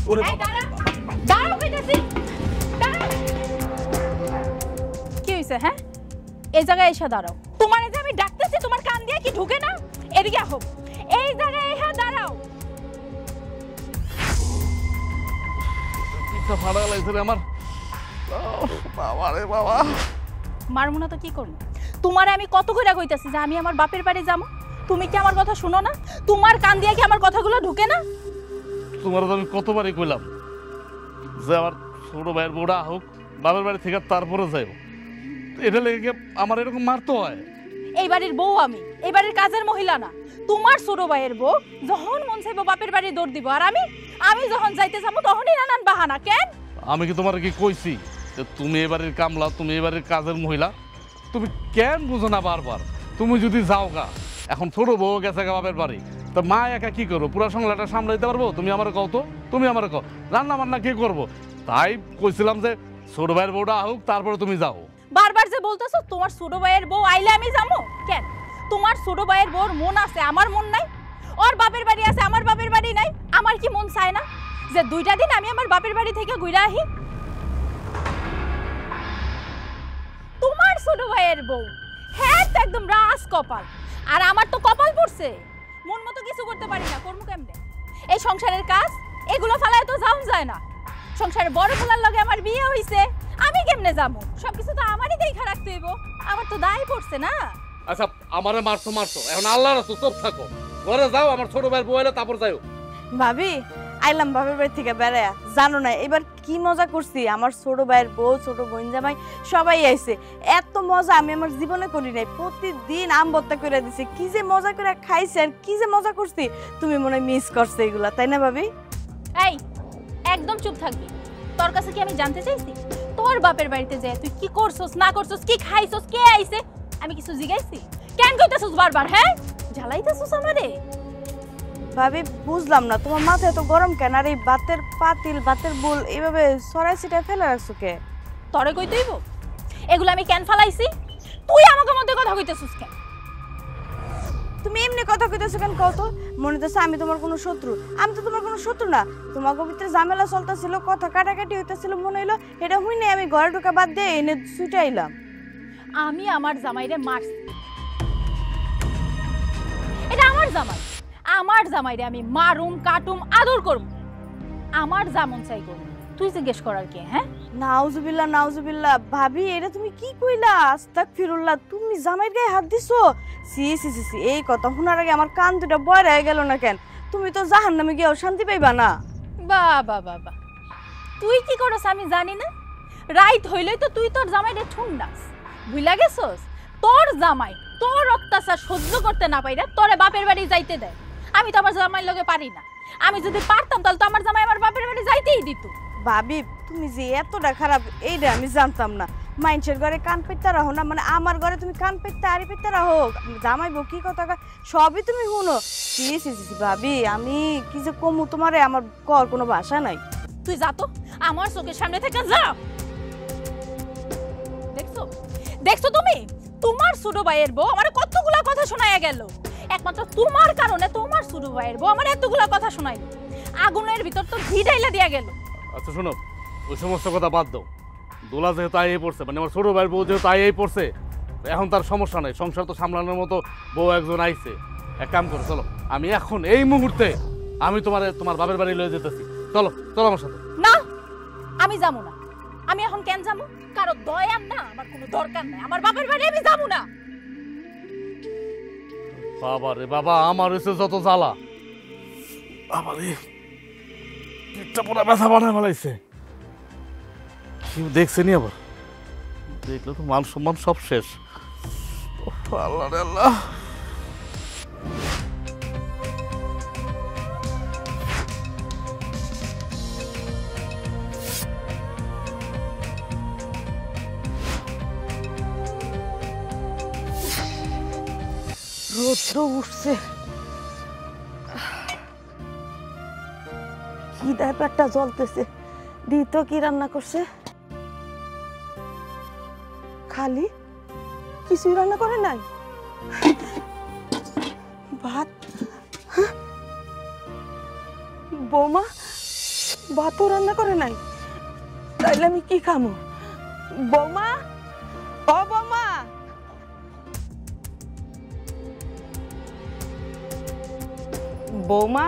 ওরে দাঁড়াও কইতাছি, দাঁড়াও। কি হইছে? হ্যাঁ, এই জায়গায় এসে দাঁড়াও। তোমার যে আমি ডাকতেছি তোমার কান দিয়ে কি ঢুকে না? এদিকে আহো, এই জায়গায় এসে দাঁড়াও। পিঠটা ফাটা লাগছে রে আমার। বাবা রে বাবা, মারমু না তো কি করবো? তোমারে আমি কত কইরা কইতাছি যে আমি আমার বাপের বাড়ি যাবো, তুমি কি আমার কথা শুনো না? তোমার কান দিয়ে কি আমার কথাগুলো ঢুকে না? তোমার তো আমি কতবারই কইলাম যে আমার ছোট ভাইয়ের বউটা হোক বাবার বাড়ি থেকে তারপরে যাইব। এটা লেগে আমার এরকম মারতে হয়? এই বাড়ির বউ আমি, এই বাড়ির কাজের মহিলা না। তোমার ছোট ভাইয়ের বউ যখন মন চাইবো বাপের বাড়ি দৌড় দিব, আর আমি যখন যাইতে যাবো তখনই নানান বাহানা। কেন? আমি কি তোমার কি কইছি যে তুমি এবারের কামলা, তুমি এবারের কাজের মহিলা? তুমি কেন বুঝো না বারবার? তুমি যদি যাও গা, এখন ছোট বউ গেছে গা বাপের বাড়ি, তো মা একা কি করবো? পুরো সংলাটা সামলাইতে পারবো? তুমি আমার কও তো, তুমি আমার কও রান্না বান্না কি করবো? তাই কইছিলাম যে ছোট ভাইয়ের বউটা হোক তারপরে তুমি যাও। বারবার যে বলতেছো তোমার ছোট ভাইয়ের বউ আইলে আমি যাবো। কেন? তোমার ছোট ভাইয়ের বউর মন আছে, আমার মন নাই? ওর বাপের বাড়ি আছে, আমার বাপের বাড়ি নাই? আমার কি মন চায় না যে 2টা দিন আমি আমার বাপের বাড়ি থেকে ঘুরে আহি? তোমার ছোট ভাইয়ের বউ হ্যাঁ তো একদম রাস কপাল, আর আমার তো কপাল পড়ছে। মন মতো কিছু করতে পারি না, করবো কেমনে? এই সংসারের কাজ এগুলো ফালায় তো যাওয়া যায় না। সংসারে বড় ফেলার লগে আমার বিয়ে হইছে, আমি কেমনে যাবো? সবকিছু তো আমারই দেখা রাখতে হইব, আমার তো দায় পড়ছে না। আচ্ছা আমারে মারছো মারছো, এখন আল্লাহর রাস্তা চুপ থাকো, ঘরে যাও। আমার ছোট ভাইয়ের বউ এলে তারপর যাও। ভাবি আইলাম বাপের বাড়ি থেকে বেড়ায়া, জানো না এবার কি মজা করছি। আমার ছোট ভাইয়ের বউ, ছোট বোন জামাই সবাই আইছে। এত মজা আমি আমার জীবনে করি নাই। প্রতিদিন আম ভর্তা করে দিছে, কি যে মজা করে খাইছে আর কি যে মজা করছি। তুমি মনে হয় মিস করছো এগুলা, তাই না ভাবি? এই একদম চুপ থাকবি। তোর কাছে কি আমি জানতে চাইছি তোর বাপের বাড়িতে যায় তুই কি করছস না করছস, কি খাইছস, কে আইছে? আমি কিছু জিগাইছি? কেন কইতাছস বারবার? হ্যাঁ, জ্বালাইতাছস আমারে। ভাবি বুঝলাম না তোমার মাথা এত গরম কেন? আর এই বাতের পাতিল, বাতের বুল এইভাবে সরাই ছিটায় ফেলে রাখছো কে? তরে কই তুইব এগুলো আমি কেন ফালাইছি? তুই আমাকে মধ্যে কথা কইতেছস কেন? তুমি এমনি কথা কইতেছো কেন কত? মনে হচ্ছে আমি তোমার কোনো শত্রু? আমি তো তোমার কোনো শত্রু না। তোমাকে ভিতরে ঝামেলা চলতেছিল, কথা কাটাকাটি হইতেছিল, মনে হইলো এটা হইনি আমি ঘরে ঢোকা বাদ দিয়ে এনে ছুটে আইলাম। আমি আমার জামাইরে মারছি, এটা আমার জামাই। আমার জামাইরে আমি মারুম, কাটুম, আদর করব, আমার যেমন চাই করব। তুই জিজ্ঞেস করার কে? হ্যাঁ, নাউজুবিল্লাহ নাউজুবিল্লাহ। ভাবি এটা তুমি কি কইলা? আস্তাগফিরুল্লাহ, তুমি জামাইর গায়ে হাত দিছো? সি সি সি সি, এই কথা শোনার আগে আমার কান দুটা বয় হয়ে গেল না কেন? তুমি তো জাহান্নামে গিয়েও শান্তি পাইবা না। বাবা বাবা, তুই কি করস আমি জানি না? রাইত হইলেই তো তুই তোর জামাইরে ঠুন্ডাস, বুঝলা গেছস? তোর জামাই তোর অত্যাচার সহ্য করতে না পাইরা তোরে বাপের বাড়ি যাইতে দেয়। আমি তো আমার জামাইয়ের লগে পারি না। আমি যদি পারতাম তাহলে তো আমার জামাই আমার বাপের বাড়ি যাইতেই দিত। ভাবি তুমি যে এতটা খারাপ এইটা আমি জানতাম না। মানুষের ঘরে কান পেতে রাখো না, মানে আমার ঘরে তুমি কান পেতে আড়ি পেতে রাখো? জামাইবো কি কথা সবই তুমি শুনো। সি সি সি ভাবি, আমি কি যে কমু তোমারে, আমার কর কোনো ভাষা নাই। তুই যা তো, আমার চোখের সামনে থেকে যা। দেখছো দেখছো তুমি, তোমার ছোট ভাইয়ের বউ আমার কতগুলা কথা শোনাইয়া গেল। একমাত্র তোমার কারণে তোমার ছোট ভাইয়ের বউ আমার এতগুলা কথা শোনাইল। আগুনের ভিতর তো ঘি ঢাইলা দিয়া গেল। আচ্ছা শোনো, ওই সমস্ত কথা বাদ দাও। দোলা যেহেতু আইয়ে পড়ছে, মানে আমার ছোট ভাইয়ের বউ যেহেতু আইয়ে পড়ছে, এখন তার সমস্যা নাই, সংসার তো সামলানোর মতো বউ একজন আইছে। এক কাম করো, চলো আমি এখন এই মুহূর্তে আমি তোমার বাপের বাড়ি লয়ে যেতেছি। চলো চলো আমার সাথে। না, আমি যাবো না। আমি এখন কেন যাবো? কারো দয়ার না আমার কোনো দরকার নাই। আমার বাপের বাড়ি আমি যাবো না। বাবা রে বাবা, আমার হয়েছে যত জ্বালা। বাবা রে, পেটটা পুরো ব্যথা বানায় ফেলাইছে। কেউ দেখছে নি? আবার দেখলে তো মান সম্মান সব শেষ। আল্লাহ রে আল্লাহ। রৌদ্র উঠছে, কি ব্যাপারটা জ্বলতেছে। দিত কি রান্না করছে? খালি কিছুই রান্না করে নাই? ভাত? বৌমা ভাতও রান্না করে নাই, তাইলে আমি কি খামো? বৌমা, ও বৌমা, বৌমা,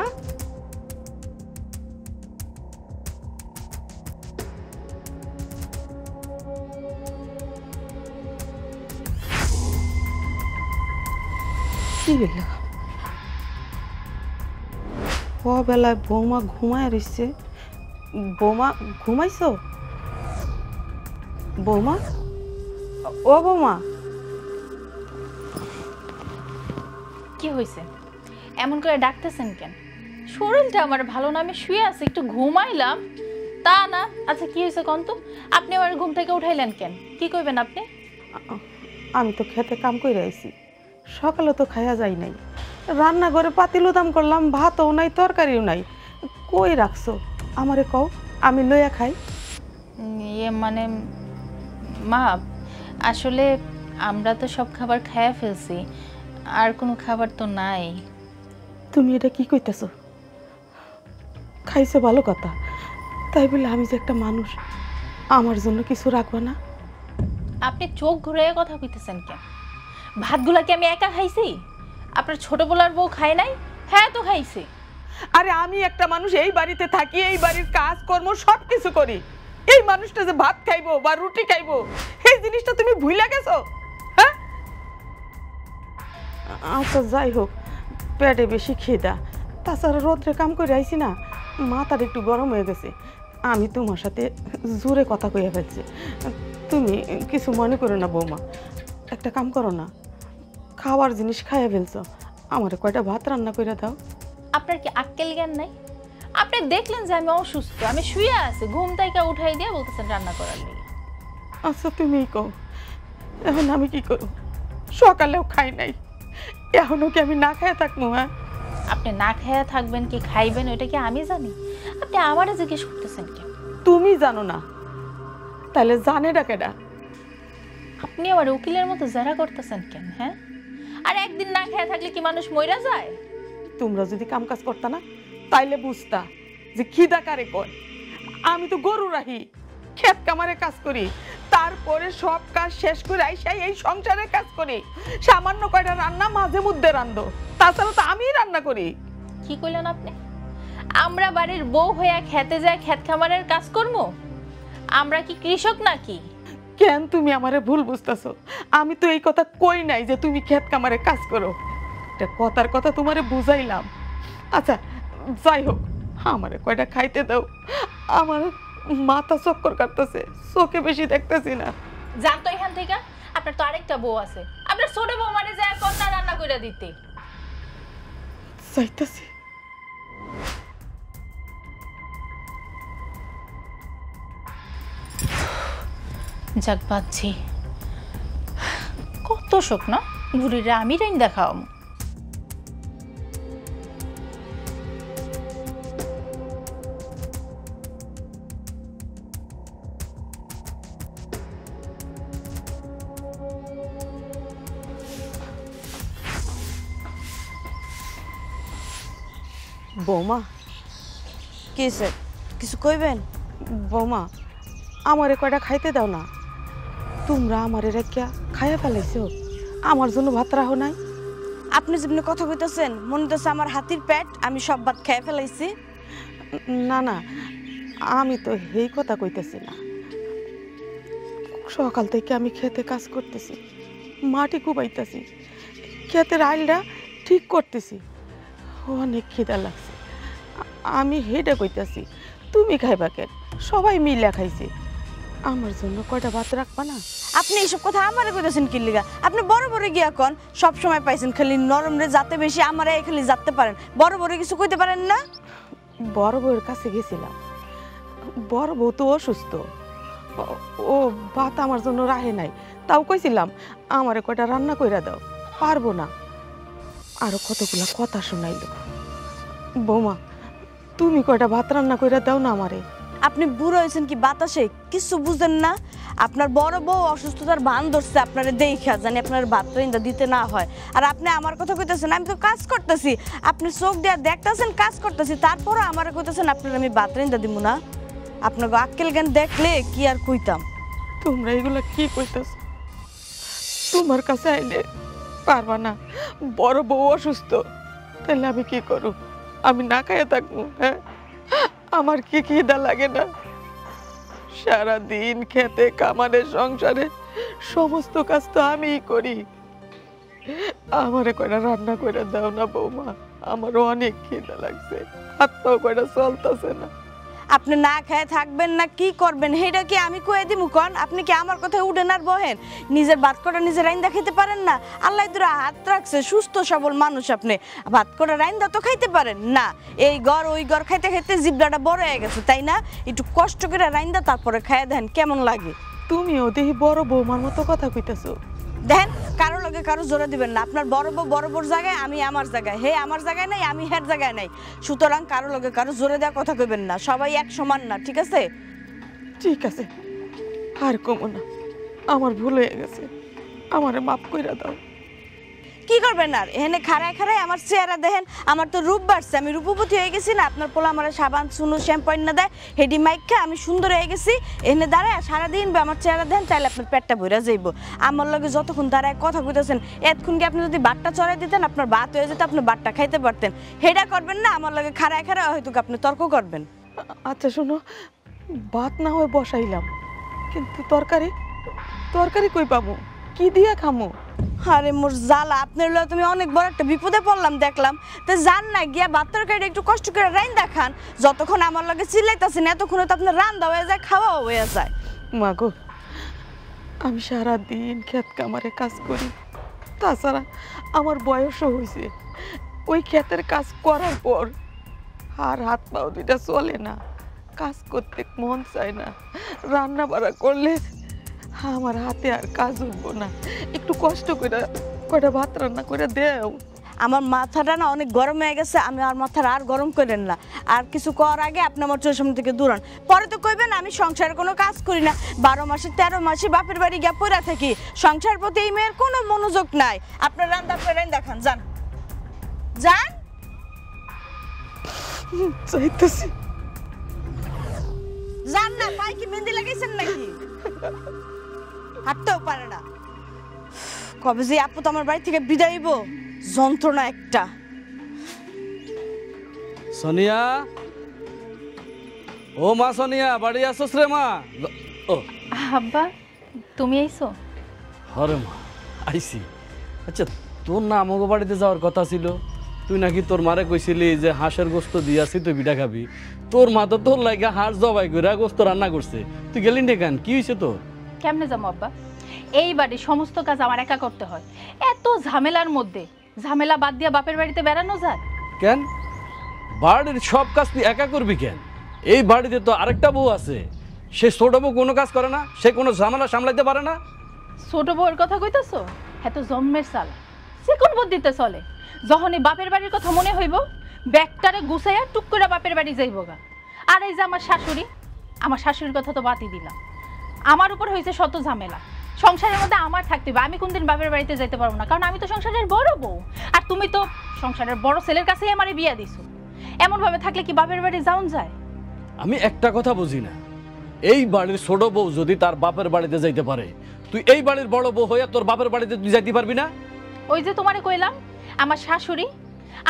কি হইল? বেলায় বৌমা ঘুমায় রইছে। বৌমা ঘুমাইছো? বৌমা, ও বৌমা, কি হয়েছে? এমন করে ডাকতেছেন কেন? শরীরটা আমার ভালো না, আমি শুয়ে আছি, একটু ঘুমাইলাম তা না। আচ্ছা কি হয়েছে কন্ত? আপনি আমার ঘুম থেকে উঠাইলেন কেন? কি কইবেন আপনি? আমি তো খেতে কাম করে আইছি, সকালে তো খাইয়া যাই নাই। রান্না করে পাতিল দাম করলাম, ভাতও নাই তরকারিও নাই। কই রাখছো আমারে কও, আমি লইয়া খাই। মানে মা, আসলে আমরা তো সব খাবার খাইয়া ফেলছি, আর কোনো খাবার তো নাই। তুমি এটা কি কইতেছো? খাইছো ভালো কথা, তাই বলে আমি যে একটা মানুষ, আমার জন্য কিছু রাখবা না? আপনি চোখ ঘুরে কথা কইতেছেন কেন? ভাতগুলা কি আমি একা খাইছি? আপনার ছোট বলার বউ খায় নাই? হ্যাঁ তো খাইছে। আরে আমি একটা মানুষ, এই বাড়িতে থাকি, এই বাড়ির কাজ কর্ম সব কিছু করি। এই মানুষটা যে ভাত খাইবো বা রুটি খাইবো, এই জিনিসটা তুমি ভুলে গেছো? হ্যাঁ, আচ্ছা যাই হোক, পেটে বেশি খিদা, তাছাড়া রোদ্রে কাম করে আইছি না, মাথার একটু গরম হয়ে গেছে। আমি তোমার সাথে জোরে কথা কইয়া ফেলছি, তুমি কিছু মনে করো না বৌমা। একটা কাম করো না, খাওয়ার জিনিস খাইয়া ফেলছো, আমার কয়টা ভাত রান্না করে দাও। আপনার কি আক্কেল জ্ঞান নাই? আপনি দেখলেন যে আমি অসুস্থ, আমি শুয়ে আছি, ঘুম থেকে উঠাই দিয়ে বলতেছেন রান্না করার লাগে। আচ্ছা তুমিই কও, এখন আমি কি করব? সকালেও খাই নাই, এখনো কি আমি না খাইয়া থাকবো? হ্যাঁ, আপনি না খাইয়া থাকবেন কি খাইবেন ওইটা কি আমি জানি? আপনি আমারে জিজ্ঞেস করতেছেন কেন? তুমি জানো না, তাহলে জানে ডাকেডা? আপনি আমার উকিলের মতো জেরা করতেছেন কেন? হ্যাঁ, আর একদিন না খাইয়া থাকলে কি মানুষ মইরা যায়? তোমরা যদি কাম কাজ করতা না, তাইলে বুঝতা যে খিদা কারে কয়। আমি তো গরু রাখি, ক্ষেত কামারে কাজ করি, তারপরে সব কাজ শেষ করে আইসাই এই সংসারের কাজ করি। সামান্য কয়টা রান্না মাঝে মধ্যে রান্ধো, তাছাড়া তো আমিই রান্না করি। কি কইলেন আপনি? আমরা বাড়ির বউ হইয়া খেতে যায় ক্ষেত খামারের কাজ করবো? আমরা কি কৃষক নাকি? কেন তুমি আমারে ভুল বুঝতেছো? আমি তো এই কথা কই নাই যে তুমি ক্ষেত কামারে কাজ করো, একটা কথার কথা তোমারে বুঝাইলাম। আচ্ছা যাই হোক, আমারে কয়টা খাইতে দাও, আমার মাথা চক্কর কাটতেছে, চোখে বেশি দেখতেছি না। জানতো এখান থেকে আপনার তো আরেকটা বউ আছে, আপনার ছোট বউ মানে যায় কন্যা রান্না করে দিতে। চাইতেছি যাক পাচ্ছি, কত শোক না বুড়িরা আমি রাইন দেখাও। বৌমা, কিসে কিছু কইবেন? বৌমা আমারে কয়টা খাইতে দাও না। তোমরা আমারে রেখা খাইয়া ফেলাইছো, আমার জন্য ভাত রাখো নাই। আপনি যেমনি কথা কইতেছেন মনে হচ্ছে আমার হাতির পেট, আমি সব ভাত খেয়ে ফেলাইছি। না না, আমি তো এই কথা কইতেছি না। সকাল থেকে আমি খেতে কাজ করতেছি, মাটি কুবাইতেছি, ক্ষেতের আইলটা ঠিক করতেছি, অনেক খিদা লাগছে। আমি হেডে কইতেছি, তুমি খাইবা কেন? সবাই মিলে খাইছি, আমার জন্য কয়টা ভাত রাখবা না? আপনি এইসব কথা আমারে কইতেছেন কি লিগা? আপনি বড় বড় গিয়া কন, সব সময় পাইছেন খালি নরম রে যাতে বেশি, আমারে খালি যাতে পারেন, বড় বড় কিছু কইতে পারেন না? বড় বউয়ের কাছে গেছিলাম, বড় বউ তো অসুস্থ, ও ভাত আমার জন্য রাহে নাই, তাও কইছিলাম আমারে কয়টা রান্না কইরা দাও, পারবো না। আরো কতগুলা কথা শোনাইল। বৌমা তুমি কয়টা ভাত রান্না কইরা দাও না আমারে। আপনি বুড়ো হয়েছেন কি বাতাসে, কিছু বুঝেন না? আপনার বড় বউ অসুস্থতার ভান ধরছে আপনারা দেখা, জানি আপনার ভাত রাইন্দা দিতে না হয়। আর আপনি আমার কথা কইতেছেন, আমি তো কাজ করতেছি, আপনি চোখ দিয়ে দেখতেছেন কাজ করতেছি, তারপরে আমার কইতেছেন আপনার আমি ভাত রাইন্দা দিব না? আপনাকে আক্কেল জ্ঞান দেখলে কি আর কইতাম। তোমরা এগুলা কি কইতাছ? তোমার কাছে আইলে পারবা না, বড় বউ অসুস্থ, তাহলে আমি কি করব? আমি না খাইয়া থাকবো? হ্যাঁ, আমার কি খিদা লাগে না? সারাদিন খেতে কামারে সংসারে সমস্ত কাজ তো আমিই করি। আমারে কয়টা রান্না করে দাও না বৌমা, আমারও অনেক খিদা লাগছে, হাত পাও কয়টা চলতেছে না। আপনি না খেয়ে থাকবেন না কি করবেন সেটা কি আমি কয়ে দিমু কন? আপনি কি আমার কথায় উঠেন আর বহেন? নিজের ভাত কটা নিজের রাইন্দা খেতে পারেন না? আল্লাহ দূরে হাত রাখছে, সুস্থ সবল মানুষ আপনি, ভাত কটা রাইন্দা তো খাইতে পারেন না? এই ঘর ওই ঘর খাইতে খাইতে জিবলাটা বড় হয়ে গেছে, তাই না? একটু কষ্ট করে রাইন্দা তারপরে খাইয়া দেন, কেমন লাগে? তুমিও দেখি বড় বৌমার মতো কথা কইতাছো। দেখেন, কারো লগে কারো জোরে দিবেন না। আপনার বড় বড় জায়গায়, আমি আমার জায়গায়, হে আমার জায়গায় নাই, আমি হের জায়গায় নাই, সুতরাং কারো লগে কারো জোরে দেওয়া কথা কইবেন না। সবাই এক সমান না, ঠিক আছে? ঠিক আছে, আর কমো না, আমার ভুল হয়ে গেছে, আমারে মাফ কইরা দাও। কি করবেন আর? এখানে খাড়ায় খাড়ায় আমার চেহারা দেখেন, আমার তো রূপ বাড়ছে, আমি রূপবতী হয়ে গেছি না? আপনার পোলা আমার সাবান চুনো শ্যাম্পু না দেয়, হেডি মাইকা আমি সুন্দর হয়ে গেছি। এখানে দাঁড়ায় সারাদিন আমার চেহারা দেন, তাহলে আপনার পেটটা ভরে যাইব। আমার লগে যতক্ষণ দাঁড়ায় কথা কইতেছেন, এতক্ষণ কি আপনি যদি বাটটা চড়াই দিতেন, আপনার ভাত হয়ে যেত, আপনি বাটটা খাইতে পারতেন। হেডা করবেন না, আমার লগে খাড়ায় খাড়ায় হয়তো আপনি তর্ক করবেন। আচ্ছা শোনো, ভাত না হয় বসাইলাম, কিন্তু তরকারি তরকারি কই পাবো? কি দিয়া খামো? আরে মোর জ্বালা, আপনার লগে তুমি অনেক বড় একটা বিপদে পড়লাম দেখলাম। তো যান না, গিয়া ভাত তরকারিটা একটু কষ্ট করে রাইন্দা খান। যতক্ষণ আমার লগে চিল্লাইতাছেন এতক্ষণে তো আপনার রান্না হয়ে যায়, খাওয়া হয়ে যায়। মাগো, আমি সারাদিন ক্ষেত কামারে কাজ করি, তাছাড়া আমার বয়সও হয়েছে। ওই ক্ষেতের কাজ করার পর আর হাত পাও দুইটা চলে না, কাজ করতে মন চায় না। রান্না বাড়া করলে আমার হাতে আর কাজ উঠবো না। একটু কষ্ট করে কয়টা ভাত রান্না করে দেও। আমার মাথাটা না অনেক গরম হয়ে গেছে, আমি আর মাথাটা আর গরম করেন না। আর কিছু করার আগে আপনি আমার চোখের সামনে থেকে দূরান। পরে তো কইবেন আমি সংসারে কোনো কাজ করি না, 12 মাসে 13 মাসে বাপের বাড়ি গিয়া পড়ে থাকি, সংসার প্রতি এই মেয়ের কোনো মনোযোগ নাই। আপনার রান্না করে রান্না খান, যান যান। চাইতেছি যান না, পায়ে কি মেহেন্দি লাগাইছেন নাকি? হাঁটতেও পারে না। কবে যে আপু তো আমার বাড়ি থেকে বিদায় হইব, যন্ত্রণা একটা। সোনিয়া, ও মা সোনিয়া, বাড়ি আসোস রে মা? ও আব্বা, তুমি আইছো? হরে মা, আইসি। আচ্ছা, তোর না আমাকে বাড়িতে যাওয়ার কথা ছিল, তুই নাকি তোর মারে কইছিলি যে হাঁসের গোস্ত দিয়াছি তুই পিঠা খাবি। তোর মা তো তোর লাগে হাঁস জবাই করে গোস্ত রান্না করছে, তুই গেলি না কেন? কি হয়েছে তোর? কেমনে যাবো আব্বা? এই বাড়ির সমস্ত কাজ আমার একা করতে হয়। এত ঝামেলার মধ্যে ঝামেলা বাদ দিয়া বাপের বাড়িতে বেড়ানো যায়? কেন বাড়ির সব কাজ তুই একা করবি কেন? এই বাড়িতে তো আরেকটা বউ আছে, সে ছোট বউ কোনো কাজ করে না, সে কোনো ঝামেলা সামলাইতে পারে না। ছোট বউয়ের কথা কইতাছো? এত জন্মের সাল, সে কোন বুদ্ধিতে চলে? যখনই বাপের বাড়ির কথা মনে হইব, ব্যাগটারে গুছাইয়া টুক করে বাপের বাড়ি যাইব গা। আর এই যে আমার শাশুড়ির কথা তো বাতি দিলাম, আমার উপর হয়েছে শত ঝামেলা। সংসারের মধ্যে আমার থাকতে হবে, আমি কোনদিন বাপের বাড়িতে যাইতে পারবো না, কারণ আমি তো সংসারের বড় বউ। আর তুমি তো সংসারের বড় ছেলের কাছেই আমারে বিয়া দিছো। এমন ভাবে থাকলে কি বাপের বাড়ি যাওন যায়? আমি একটা কথা বুঝি না, এই বাড়ির ছোট বউ যদি তার বাপের বাড়িতে যাইতে পারে, তুই এই বাড়ির বড় বউ হইয়া তোর বাপের বাড়িতে তুই যাইতে পারবি না? ওই যে তোমারে কইলাম, আমার শাশুড়ি,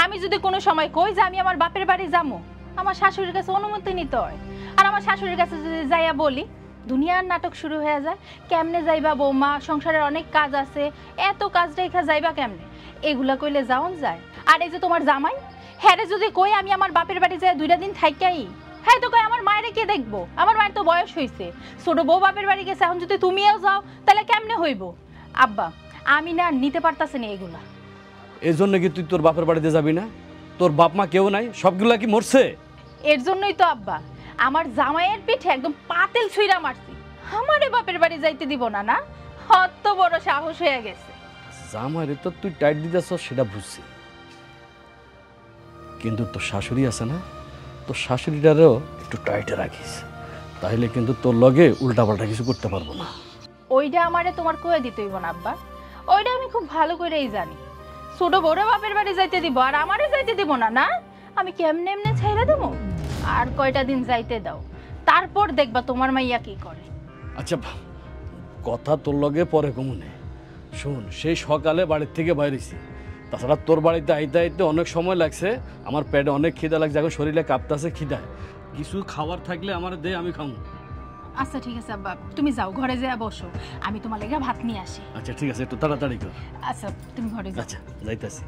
আমি যদি কোনো সময় কই যে আমি আমার বাপের বাড়ি যাবো, আমার শাশুড়ির কাছে অনুমতি নিতে হয়। আর আমার শাশুড়ির কাছে যদি যাইয়া বলি, দুনিয়ার নাটক শুরু হয়ে যায়। কেমনে যাইবা বৌমা, সংসারের অনেক কাজ আছে, এত কাজ রেখা যাইবা কেমনে? এগুলা কইলে যাওন যায়? আর এই যে তোমার জামাই, হ্যাঁ যদি কই আমি আমার বাপের বাড়ি যাই 2টা দিন থাইকাই, হ্যাঁ তো কই আমার মায়ের কে দেখবো? আমার মায়ের তো বয়স হয়েছে, ছোট বউ বাপের বাড়ি গেছে, এখন যদি তুমিও যাও তাহলে কেমনে হইব? আব্বা, আমি না নিতে পারতাছি না এগুলা। এই জন্য কি তুই তোর বাপের বাড়িতে যাবি না? তোর বাপ মা কেউ নাই, সবগুলা কি মরছে? এর জন্যই তো আব্বা আমার জামাইয়ের পিঠে একদম পাতেল ছুঁইরা মারছি, আমারে বাপের বাড়ি যাইতে দিব না। না, অত বড় সাহস হয়ে গেছে। জামাইরে তো তুই টাইট দিতেছ সেটা বুঝছি, কিন্তু তোর শাশুড়ি আছে না, তোর শাশুড়িটারেও একটু টাইটে রাখিস। তাহলে কিন্তু তোর লগে উল্টাপাল্টা কিছু করতে পারবো না। ওইটা আমারে তোমার কয়ে দিতে হইব না আব্বা, ওইটা আমি খুব ভালো করেই জানি। ছোট বড় বাপের বাড়ি যাইতে দিব আর আমারে যাইতে দিব না? না, আমি কেমনে এমনে ছেড়ে দেবো? আর কয়টা দিন যাইতে দাও, তারপর দেখবা তোমার মাইয়া কি করে। আচ্ছা কথা তোর লগে পরে কমুনে। শোন, সেই সকালে বাড়ির থেকে বাইরেছি, তাছাড়া তোর বাড়িতে আইতে আইতে অনেক সময় লাগছে, আমার পেটে অনেক খিদা লাগছে, এখন শরীরে কাঁপতাছে খিদায়। কিছু খাবার থাকলে আমার দে, আমি খাবো। আচ্ছা ঠিক আছে আব্বা, তুমি যাও ঘরে যেয়ে বসো, আমি তোমার লেগে ভাত নিয়ে আসি। আচ্ছা ঠিক আছে, একটু তাড়াতাড়ি কর। আচ্ছা তুমি ঘরে যাও। আচ্ছা যাইতাছি।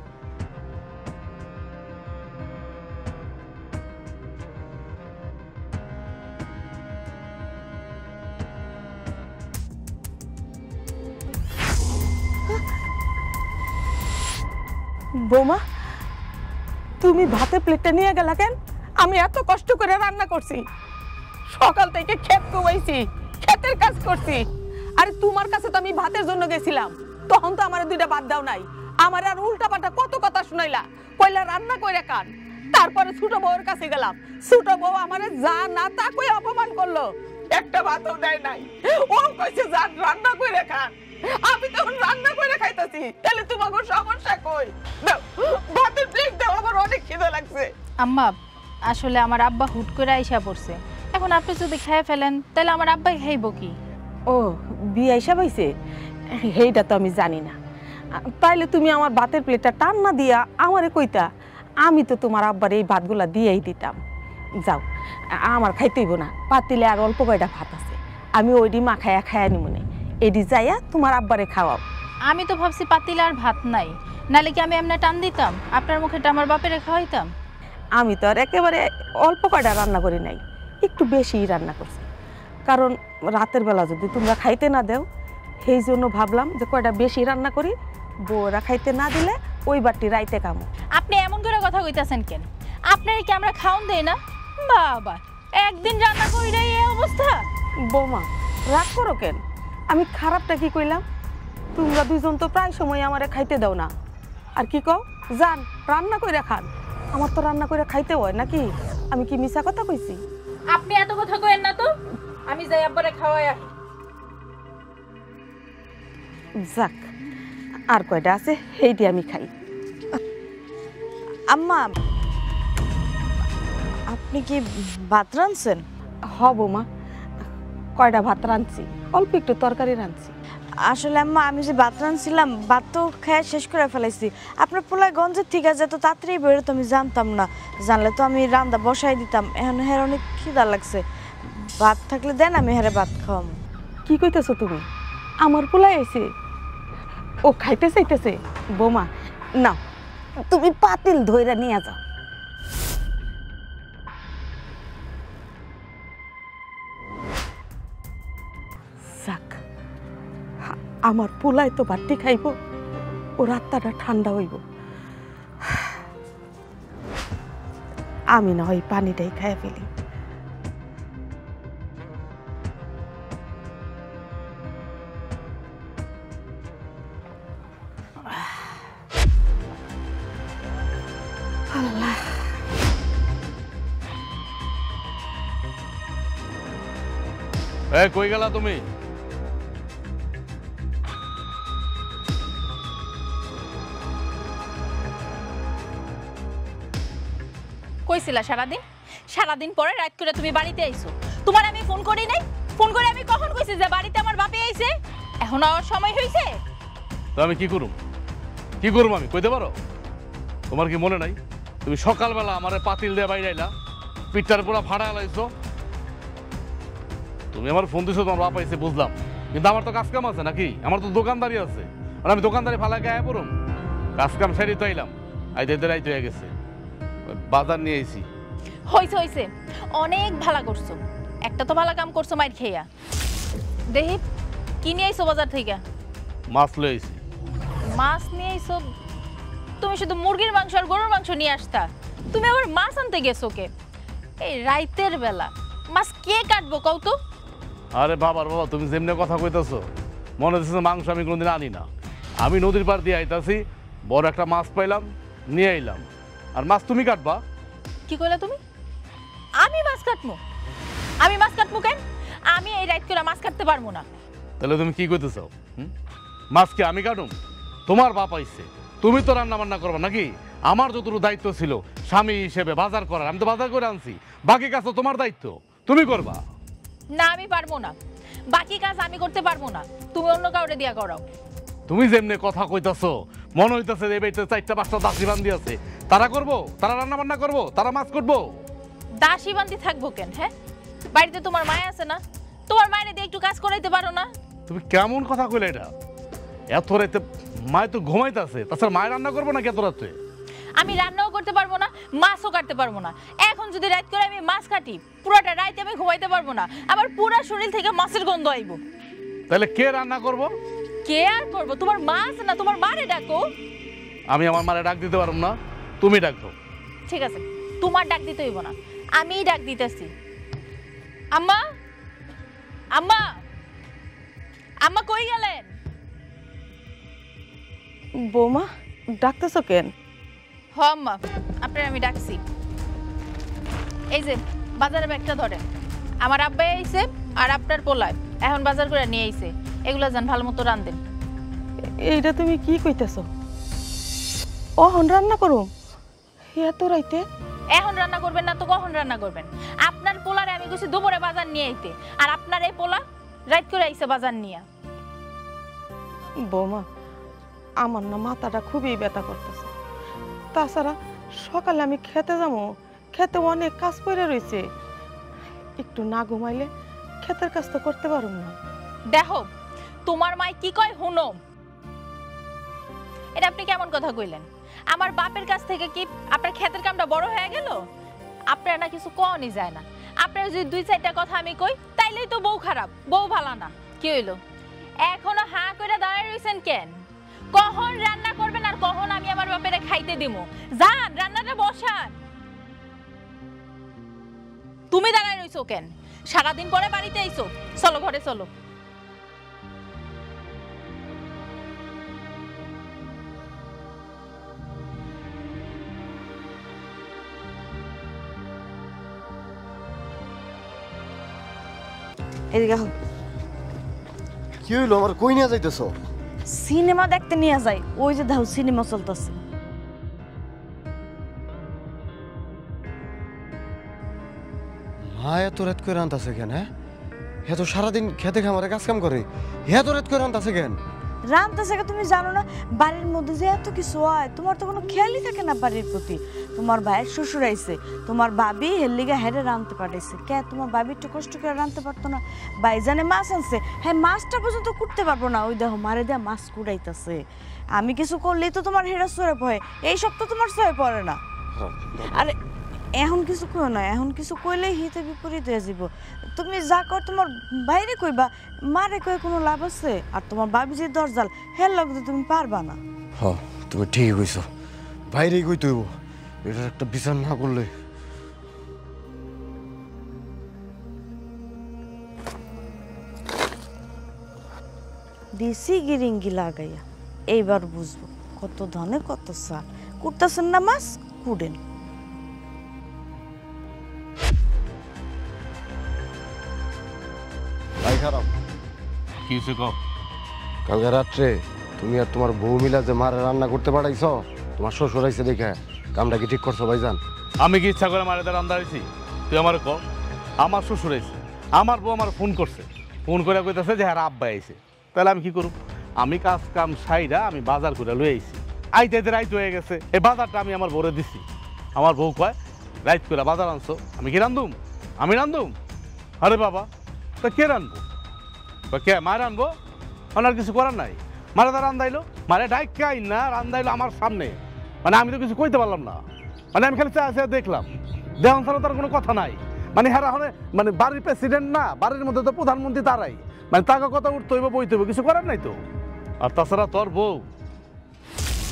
বৌমা, তুমি ভাতের প্লেটটা নিয়ে গেলা কেন? আমি এত কষ্ট করে রান্না করছি, সকাল থেকে ক্ষেত কুবাইছি, ক্ষেতের কাজ করছি। আরে তোমার কাছে তো আমি ভাতের জন্য গেছিলাম, তখন তো আমার দুইটা বাদ দাও নাই। আমার আর উল্টা পাল্টা কত কথা শুনাইলা, কইলা রান্না কইরা খান। তারপরে ছোট বউয়ের কাছে গেলাম, ছোট বউ আমারে যা না তা কই অপমান করলো, একটা ভাতও দেয় নাই। ও কইছে যা রান্না কইরা খান। আমি তখন রান্না করে খাইতাছি, তাহলে তোমাকে সমস্যা কই? দাও ভাতের প্লেট দাও, আমার অনেক খিদে লাগছে। আম্মা, আসলে আমার আব্বা হুট করে আইসা পড়ছে, এখন আপনি যদি খেয়ে ফেলেন তাহলে আমার আব্বাই খাইব কি? ও বিয়ে হিসাব হয়েছে, সেইটা তো আমি জানি না। তাইলে তুমি আমার ভাতের প্লেটটা টান না দিয়া আমারে কইতা, আমি তো তোমার আব্বার এই ভাতগুলা দিয়েই দিতাম। যাও, আমার খাইতেইব না, পাতিলে আর অল্প কয়টা ভাত আছে, আমি ওইডি মাখায়া খায়া নিমনে, এডি যাইয়া তোমার আব্বারে খাওয়াও। আমি তো ভাবছি পাতিলে আর ভাত নাই, নালে কি আমি এমনি টান দিতাম আপনার মুখেটা আমার বাপেরে খাওয়াইতাম? আমি তো আর একেবারে অল্প কয়টা রান্না করি নাই, একটু বেশিই রান্না করছি, কারণ রাতের বেলা যদি তোমরা খাইতে না দেও, সেই জন্য ভাবলাম যে কয়টা বেশি রান্না করি, বউরা খাইতে না দিলে ওই বাটি রাইতে কামো। আপনি এমন করে কথা কইতাছেন কেন? আপনার কি আমরা খাওন দেই না? বাবা, একদিন রান্না করি নাই এই অবস্থা। বৌমা রাগ করো কেন? আমি খারাপটা কি কইলাম? তোমরা দুইজন তো প্রায় সময় আমারে খাইতে দাও না, আর কি কও জান রান্না কইরা খান। আমার তো রান্না কইরা খাইতে হয় নাকি? আমি কি মিছা কথা কইছি? আপনি এত কথা কইেন না তো, আমি যাই আব্বারে খাওয়াই আসি। যাক, আর কয়টা আছে সেইটি আমি খাই। আম্মা, আপনি কি ভাত রাঁধছেন? হব মা, কয়টা ভাত রাঁধছি, অল্প একটু তরকারি রাঁধছি। আসলে আম্মা, আমি যে ভাত রাঁধছিলাম, ভাত তো খেয়ে শেষ করে ফেলাইছি। আপনার পোলায় গঞ্জের ঠিক আছে, তো তাড়াতাড়ি বেরো, তো আমি জানতাম না, জানলে তো আমি রান্না বসাই দিতাম। এখন হের অনেক খিদা লাগছে, ভাত থাকলে দেন, আমি হেরে ভাত খাওয়াম। কি কইতেছো তুমি? আমার পোলাই আইছে, ও খাইতে চাইতেছে? বৌমা নাও, তুমি পাতিল ধইরা নিয়ে যাও। যাক, আমার পোলাই তো বাটি খাইব, ও রাত্তাটা ঠান্ডা হইব। আমি না হয় পানিটাই খাইয়া ফেলি। কই গেলা তুমি? কইছিলা সারাদিন? সারাদিন পরে রাত করে তুমি বাড়িতে আইছো, তোমার আমি ফোন করি নাই? ফোন করে আমি কখন কইছি যে বাড়িতে আমার বাপে আইছে? এখন আর সময় হইছে? তো আমি কি করুম? কি করুম আমি কইতে পারো? তোমার কি মনে নাই তুমি সকালবেলা আমারে পাতিল দিয়ে বাইরে আইলা, পিঠটার পুরা ফাড়া লাইছো? তুমি আমার ফোন দিছো, তোমার বাপ আইছে বুঝলাম, কিন্তু আমার তো কাজ কাম আছে নাকি? আমার তো দোকানদারি আছে, আর আমি দোকানদারি ফালাকে আয় পড়ুম? কাজ কাম সেরে তো আইলাম, আইতে রাইতে হয়ে গেছে, বাজার নিয়ে আইছি। হইছে হইছে, অনেক ভালো করছো, একটা তো ভালো কাম করছো মাইর খেয়া। দেহি কি নিয়ে আইছো বাজার থেকে? মাছ লই আইছি। মাছ নিয়ে আইছো? তুমি শুধু মুরগির মাংস আর গরুর মাংস নিয়ে আসতা, তুমি আবার মাছ আনতে গেছো কে? এই রাইতের বেলা মাছ কে কাটবো কও তো? আরে বাবার বাবা, তুমি যেমনি কথা কইতেছো মনে হচ্ছে মাংস আমি কোনোদিন আনি না। আমি নদীর পাড় দিয়ে আইতাছি, বড় একটা মাছ পাইলাম, নিয়ে আইলাম, আর মাছ তুমি কাটবা? কি কইলা তুমি? আমি মাছ কাটবো? আমি মাছ কাটবো কেন? রাত করে মাছ কাটতে পারবো না। তাহলে তুমি কি করতে চাও? মাছ কি আমি কাটুম? তোমার বাপ আইছে, তুমি তো রান্না বান্না করবা নাকি? আমার যতটুকু দায়িত্ব ছিল স্বামী হিসেবে বাজার করার, আমি তো বাজার করে আনছি, বাকি কাজ তো তোমার দায়িত্ব, তুমি করবা। না আমি পারবো না, বাকি কাজ আমি করতে পারবো না, তুমি অন্য কাউরে দিয়া করাও। তুমি যেমনি কথা কইতাছো মনে হইতাছে এই বাড়িতে 4টা 5টা দাসী বান্দি আছে, তারা করবো, তারা রান্না বান্না করবো, তারা মাছ করবো। দাসী বান্দি থাকবো কেন? হ্যাঁ, বাড়িতে তোমার মায়া আছে না? তোমার মায়ের দিয়ে একটু কাজ করাইতে পারো না? তুমি কেমন কথা কইলে এটা? এত রাতে মায় তো ঘুমাইতেছে, তাছাড়া মায় রান্না করবো না এত রাতে? আমি রান্নাও করতে পারবো না, মাছও কাটতে পারবো না। এখন যদি রাত করে আমি মাছ কাটি, পুরোটা রাতে আমি ঘুমাইতে পারবো না, আমার পুরো শরীর থেকে মাছের গন্ধ আইব। তাহলে কে রান্না করবো? কে আর করবো? তোমার মা আছে না, তোমার মারে ডাকো। আমি আমার মারে ডাক দিতে পারবো না, তুমি ডাকো। ঠিক আছে, তোমার ডাক দিতে হইব না, আমিই ডাক দিতেছি। আম্মা, আম্মা, আম্মা কই গেলেন? বৌমা ডাকতেছো কেন? হ আম্মা, আপনার আমি ডাকছি। এই যে বাজারে ব্যাগটা ধরেন, আমার আব্বাই আইছে আর আপনার পোলায় এখন বাজার করে নিয়ে আইছে, এগুলা যান ভালো মতো রান্ধেন। এইটা তুমি কি কইতেছো? অহন রান্না করো এত রাইতে? এখন রান্না করবেন না তো কখন রান্না করবেন? আপনার পোলারে আমি কইছি দুপুরে বাজার নিয়ে আইতে, আর আপনার এই পোলা রাত করে আইছে বাজার নিয়ে। বৌমা আমার না মাথাটা খুবই ব্যথা করতেছে, তাছাড়া সকালে আমি খেতে যাবো, খেতে অনেক কাজ করে রয়েছে, একটু না ঘুমাইলে ক্ষেতের কাজ তো করতে পারব না। দেখো তোমার মাই কি কয় হুনো, এটা আপনি কেমন কথা কইলেন? আমার বাপের কাছ থেকে কি আপনার ক্ষেতের কামটা বড় হয়ে গেল? আপনার না কিছু কওনি যায় না, আপনার যদি 2-4টা কথা আমি কই তাইলেই তো বউ খারাপ, বউ ভালো না। কি হইলো? এখনো হাঁ কইরা দাঁড়ায় রইছেন কেন? কখন রান্না করবেন আর কখন আমি আমার বাপেরে খাইতে দিমু? যান রান্নাটা বসান। তুমি দাঁড়ায় রইছো কেন? সারাদিন পরে বাড়িতে আইছো, চলো ঘরে চলো। এদিকে আহ। কি হইলো? আমার কই নিয়ে যাইতেছো? সিনেমা দেখতে নিয়ে যাই, ওই যে দেখো সিনেমা চলতেছে। মা এত রাত করে আনতাছে কেন? হ্যাঁ, এত সারাদিন খেতে খামারে কাজ কাম করে, এত রাত করে আনতাছে কেন? রান্তাছে তুমি জানো না বাড়ির মধ্যে যে এত কিছু হয়, তোমার তো কোনো খেয়ালই থাকে না বাড়ির প্রতি। তোমার ভাইয়ের শ্বশুর আইছে, তোমার ভাবি হেল্লিগা হেরে রাঁধতে পাঠাইছে। কে তোমার ভাবি একটু কষ্ট করে রাঁধতে পারতো না? ভাইজানে মাছ আনছে, হ্যাঁ মাছটা পর্যন্ত কুটতে পারবো না, ওই দেখো মারে দেয়া মাছ কুড়াইতেছে। আমি কিছু করলেই তো তোমার হেরা সরে পড়ে, এই সব তো তোমার সরে পড়ে না। আরে এখন কিছু কই না, এখন কিছু কইলেই হিতে বিপরীত হয়ে যাব। তুমি যা কর তোমার বাইরে কইবা, মারে কই কোনো লাভ আছে? আর তোমার ভাবি যে দরজাল, হের লগ তো তুমি পারবা না। হ্যাঁ তুমি ঠিকই কইছো, বাইরেই কইতে হইব, এটার একটা বিচার না করলে। দিছি গিরিঙ্গি লাগাইয়া, এইবার বুঝবো কত ধনে কত সাল। কুটতেছেন না মাছ, কুড়েন। ভাই খারাপ কি হয়েছে কও? কালকে রাত্রে তুমি আর তোমার বউ মিলা যে মারে রান্না করতে পাঠাইছো, তোমার শ্বশুর আইছে দেখে, কামটা কি ঠিক করছো ভাইজান? আমি কি ইচ্ছা করে মারে দ্বারা আন্দাইছি? তুই আমার ক, আমার শ্বশুর আইছে, আমার বউ আমার ফোন করছে, ফোন করে কইতাছে যে হ্যাঁ আব্বা আইছে। তাহলে আমি কি করব? আমি কাজ কাম সাইরা আমি বাজার করে লই আইছি, আইতে রাইত হয়ে গেছে, এই বাজারটা আমি আমার বউরে দিছি। আমার বউ কয় রাইত করে বাজার আনছো, আমি কি রান্ধুম? আমি রান্ধুম? আরে বাবা, তা কে রানবো? কে মা রানবো? আর কিছু করার নাই, মারে তারা রান্দাইলো, মারে ডাইকা না রান্দাইলো আমার সামনে, মানে আমি তো কিছু কইতে পারলাম না, মানে আমি খালি চেয়ে দেখলাম, দেহন ছাড়া তার কোনো কথা নাই। মানে হ্যাঁ মানে বাড়ির প্রেসিডেন্ট না, বাড়ির মধ্যে তো প্রধানমন্ত্রী তারাই, মানে তাকে কথা উঠতে হইব, বইতে হইব, কিছু করার নাই তো। আর তাছাড়া তোর বউ,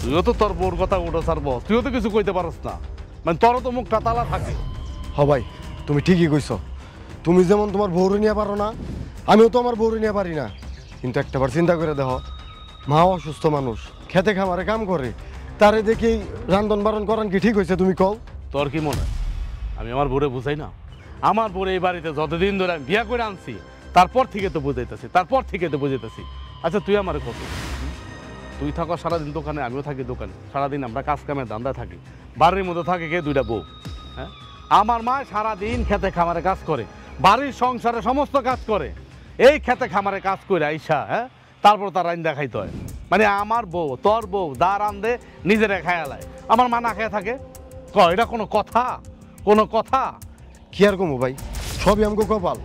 তুইও তো তোর বউর কথা উঠো ছাড়বো, তুইও তো কিছু কইতে পারস না, মানে তোরও তো মুখটা তালা থাকে। হ ভাই তুমি ঠিকই কইছো, তুমি যেমন তোমার বউরে নিয়ে পারো না, আমিও তো আমার বউরে নিয়ে পারি না। কিন্তু একটাবার চিন্তা করে দেখো, মা অসুস্থ মানুষ, খেতে খামারে কাম করে, তারে দেখেই রান্ধন বারণ করান কি ঠিক হয়েছে? তুমি কও। তোর কি মনে হয় আমি আমার বউরে বুঝাই না? আমার বউরে এই বাড়িতে যতদিন ধরে আমি বিয়া করে আনছি, তারপর থেকে তো বুঝাইতেছি আচ্ছা তুই আমারে কত তুই থাকো সারাদিন দোকানে, আমিও থাকি দোকানে, সারাদিন আমরা কাজ কামে ধান্দা থাকি, বাড়ির মধ্যে থাকে কে দুইটা বউ। হ্যাঁ, আমার মা সারাদিন খেতে খামারে কাজ করে, বাড়ির সংসারে সমস্ত কাজ করে, এই খেতে খামারে কাজ করে আইসা হ্যাঁ তারপর তার রান্দা খাইতে হয়। মানে আমার বউ তোর বউ দা রান্ধে নিজেরা খায়ালায়, আমার মা না খেয়ে থাকে? এটা কোনো কথা? কি আর কমো ভাই, সবই আমাকে কপাল।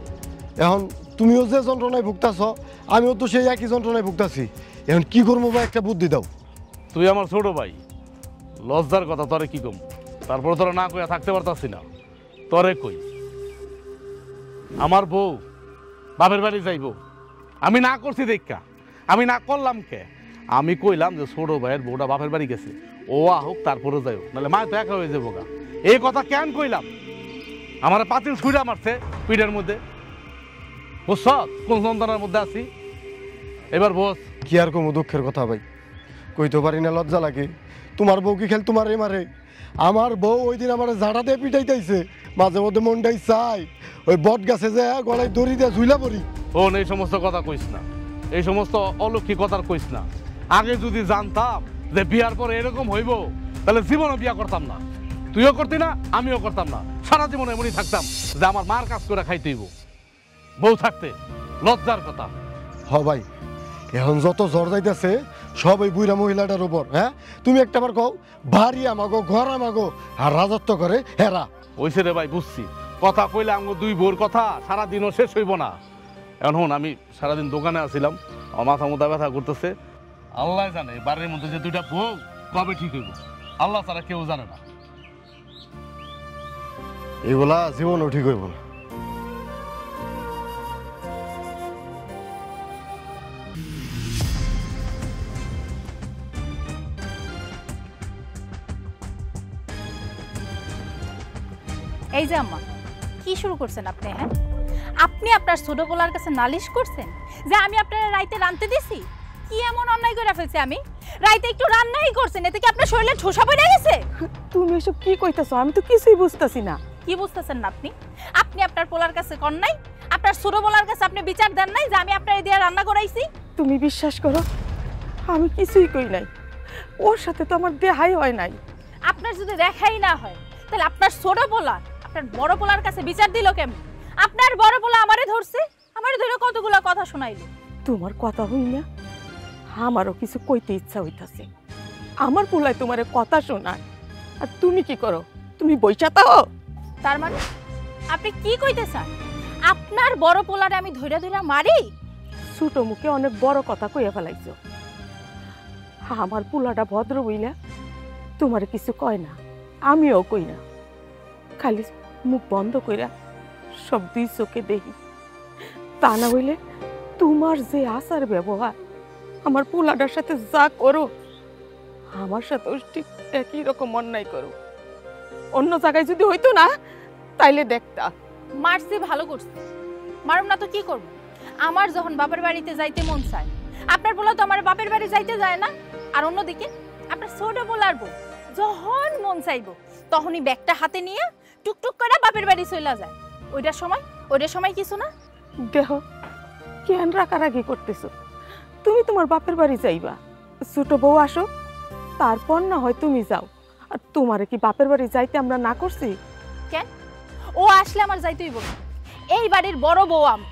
এখন তুমিও যে যন্ত্রণায় ভুগতাছ, আমিও তো সেই একই যন্ত্রণায় ভুগতাছি। এখন কি করবো ভাই, একটা বুদ্ধি দাও। তুই আমার ছোট ভাই, লজ্জার কথা তোরে কি কম, তারপর তোরা না কইয়া থাকতে পারতাছি না। তোরে কই, আমার বউ বাপের বাড়ি যাইব, আমি না করছি দেখা, আমি না করলাম কে? আমি কইলাম যে ছোট ভাইয়ের বউটা বাপের বাড়ি গেছে, ও আহুক তারপরে যাইব, নাহলে মা তো একা হয়ে যাবো গা। এই কথা কেন কইলাম? আমার পাতিল ছুঁড়া মারছে পিঠের মধ্যে, বুঝছ কোন যন্ত্রণার মধ্যে আছি। এবার বস। কি আর কমো, দুঃখের কথা ভাই, কইতে পারি না, লজ্জা লাগে। তোমার বউ কি খেল তোমারে মারে? আমার বউ ওই দিন আমার ঝাড়া দিয়ে পিটাইতেছে, মাঝে মধ্যে মনটাই চাই ওই বট গাছে যে গলায় দড়ি দিয়ে ঝুইলা পড়ি। এই সমস্ত কথা কইস না, এই সমস্ত অলক্ষী কথা কইস না। আগে যদি জানতাম যে বিয়ার পরে এরকম হইব, তাহলে জীবনও বিয়া করতাম না, তুইও করতি না, আমিও করতাম না, সারা জীবন এমনই থাকতাম যে আমার মার কাজ করে খাইতেইব। বউ থাকতে লজ্জার কথা। হ ভাই, এখন যত জ্বর যাইতেছে সব ওই বুড়া মহিলাটার উপর। হ্যাঁ, তুমি একটাবার কও, বাড়ি আমাগো, ঘর আমাগো, আর রাজত্ব করে হেরা। ওইসে রে ভাই, বুঝছি, কথা কইলে আমগো দুই বউর কথা সারাদিনও শেষ হইব না। এখন আমি সারাদিন দোকানে আসছিলাম, আমার মাথা মোথা ব্যথা করতেছে, আল্লাহ জানে বাড়ির মধ্যে যে দুইটা বউ কবে ঠিক হইব, আল্লাহ ছাড়া কেউ জানে না। এগুলা জীবনও ঠিক হইব না। এই যে আম্মা, কি শুরু করছেন আপনি? হ্যাঁ, আপনি আপনার ছোট পোলার কাছে নালিশ করছেন যে আমি আপনার রাইতে রানতে দিছি? কি এমন অন্যায় করে ফেলছি আমি? রাইতে একটু রান্নাই করছেন, এতে কি আপনার শরীরে ঠোসা পড়ে গেছে? তুমি এসব কি কইতাছো? আমি তো কিছুই বুঝতাছি না। কি বুঝতেছেন না আপনি? আপনি আপনার পোলার কাছে কর নাই, আপনার ছোট পোলার কাছে আপনি বিচার দেন নাই যে আমি আপনার দিয়ে রান্না করাইছি? তুমি বিশ্বাস করো, আমি কিছুই কই নাই, ওর সাথে তো আমার দেহাই হয় নাই। আপনার যদি দেখাই না হয়, তাহলে আপনার ছোট পোলা আপনার বড় পোলার কাছে বিচার দিল কেমন? আপনার বড় পোলা আমারে ধরছে, আমারে ধরে কতগুলো কথা শোনাইলো। তোমার কথা হই না, আমারও কিছু কইতে ইচ্ছা হইতাছে। আমার পোলায় তোমারে কথা শোনায়, আর তুমি কি করো? তুমি বইসা তাও। তার মানে আপনি কি কইতে চান? আপনার বড় পোলারে আমি ধইরা ধইরা মারি? ছোট মুখে অনেক বড় কথা কইয়া ফেলাইছো। আমার পোলাটা ভদ্র বইলা তোমারে কিছু কয় না, আমিও কই না, খালি মুখ বন্ধ কইরা সব দুই চোখে দেখি। তা না হইলে তোমার যে আচার ব্যবহার, আমার পোলাটার সাথে যা করো, আমার সাথে ঠিক একই রকম অন্যায় করো। অন্য জায়গায় যদি হইতো না তাইলে দেখতা। মারছি, ভালো করছি, মারুম না তো কি করব? আমার যখন বাপের বাড়িতে যাইতে মন চায়, আপনার পোলা তো আমার বাপের বাড়ি যাইতে যায় না। আর অন্যদিকে আপনার ছোট পোলার বউ যখন মন চাইবো তখনই ব্যাগটা হাতে নিয়ে টুকটুক করে বাপের বাড়ি চলে যায়। ওইটার সময় কিছু না। দেহ কেন রাগারাগি করতেছো? তুমি তোমার বাপের বাড়ি যাইবা, ছোট বউ আসো, তারপর না হয় তুমি যাও। আর তোমারে কি বাপের বাড়ি যাইতে আমরা না করছি? কেন? ও আসলে আমার যাইতেই বল, এই বাড়ির বড় বউ আমি।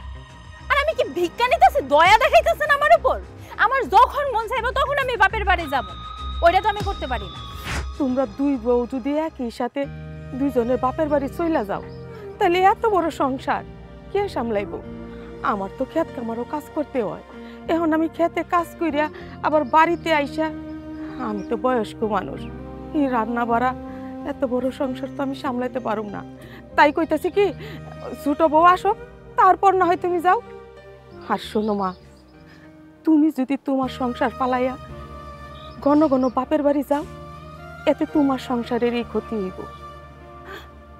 আর আমি কি ভিক্ষা নিতেছি? দয়া দেখাইতেছেন আমার উপর? আমার যখন মন চাইবো তখন আমি বাপের বাড়ি যাব, ওইটা তো আমি করতে পারি না। তোমরা দুই বউ যদি একই সাথে দুইজনের বাপের বাড়ি চইলা যাও, তাহলে এত বড় সংসার কে সামলাইবো? আমার তো ক্ষেত কামারও কাজ করতে হয়। এখন আমি খেতে কাজ কইরা আবার বাড়িতে আইসা, আমি তো বয়স্ক মানুষ, এই রান্না বাড়া এত বড় সংসার তো আমি সামলাইতে পারুম না। তাই কইতাছি কি, ছোট বউ আসো, তারপর না হয় তুমি যাও। আর শোনো মা, তুমি যদি তোমার সংসার পালাইয়া ঘন ঘন বাপের বাড়ি যাও, এতে তোমার সংসারেরই ক্ষতি হইব।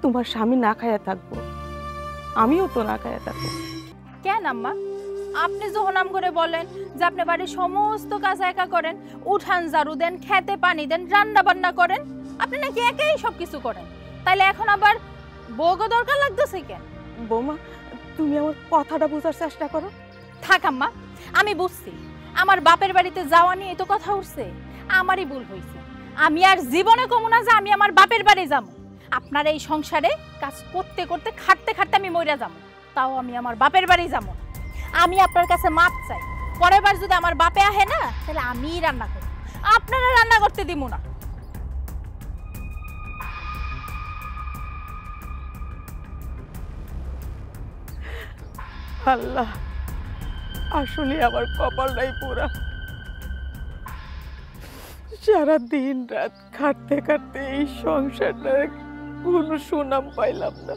তোমার স্বামী না খায়া থাকবো, আমিও তো না খায়া থাকবো। কেন আম্মা? আপনি যখন আম করে বলেন যে আপনি বাড়ির সমস্ত কাজ একা করেন, উঠান ঝাড়ু দেন, খেতে পানি দেন, রান্না বান্না করেন, আপনি নাকি একাই সব কিছু করেন, তাইলে এখন আবার বউগো দরকার লাগতেছে কেন? বৌমা, তুমি আমার কথাটা বোঝার চেষ্টা করো। থাক আম্মা, আমি বুঝছি আমার বাপের বাড়িতে যাওয়া নিয়ে তো কথা উঠছে, আমারই ভুল হয়েছে। আমি আর জীবনে কমু না যে আমি আমার বাপের বাড়ি যাবো। আপনার এই সংসারে কাজ করতে করতে খাটতে খাটতে আমি মইরা যাবো, তাও আমি আমার বাপের বাড়ি যাবো না। আমি আপনার কাছে মাপ চাই, পরের বার যদি আমার বাপে আহে না তাহলে আমিই রান্না করব, আপনারা রান্না করতে দিব না। আল্লাহ, আসলে আমার কপালটাই পুরা। সারা দিন রাত খাটতে খাটতে এই সংসারটার কোনো সুনাম পাইলাম না।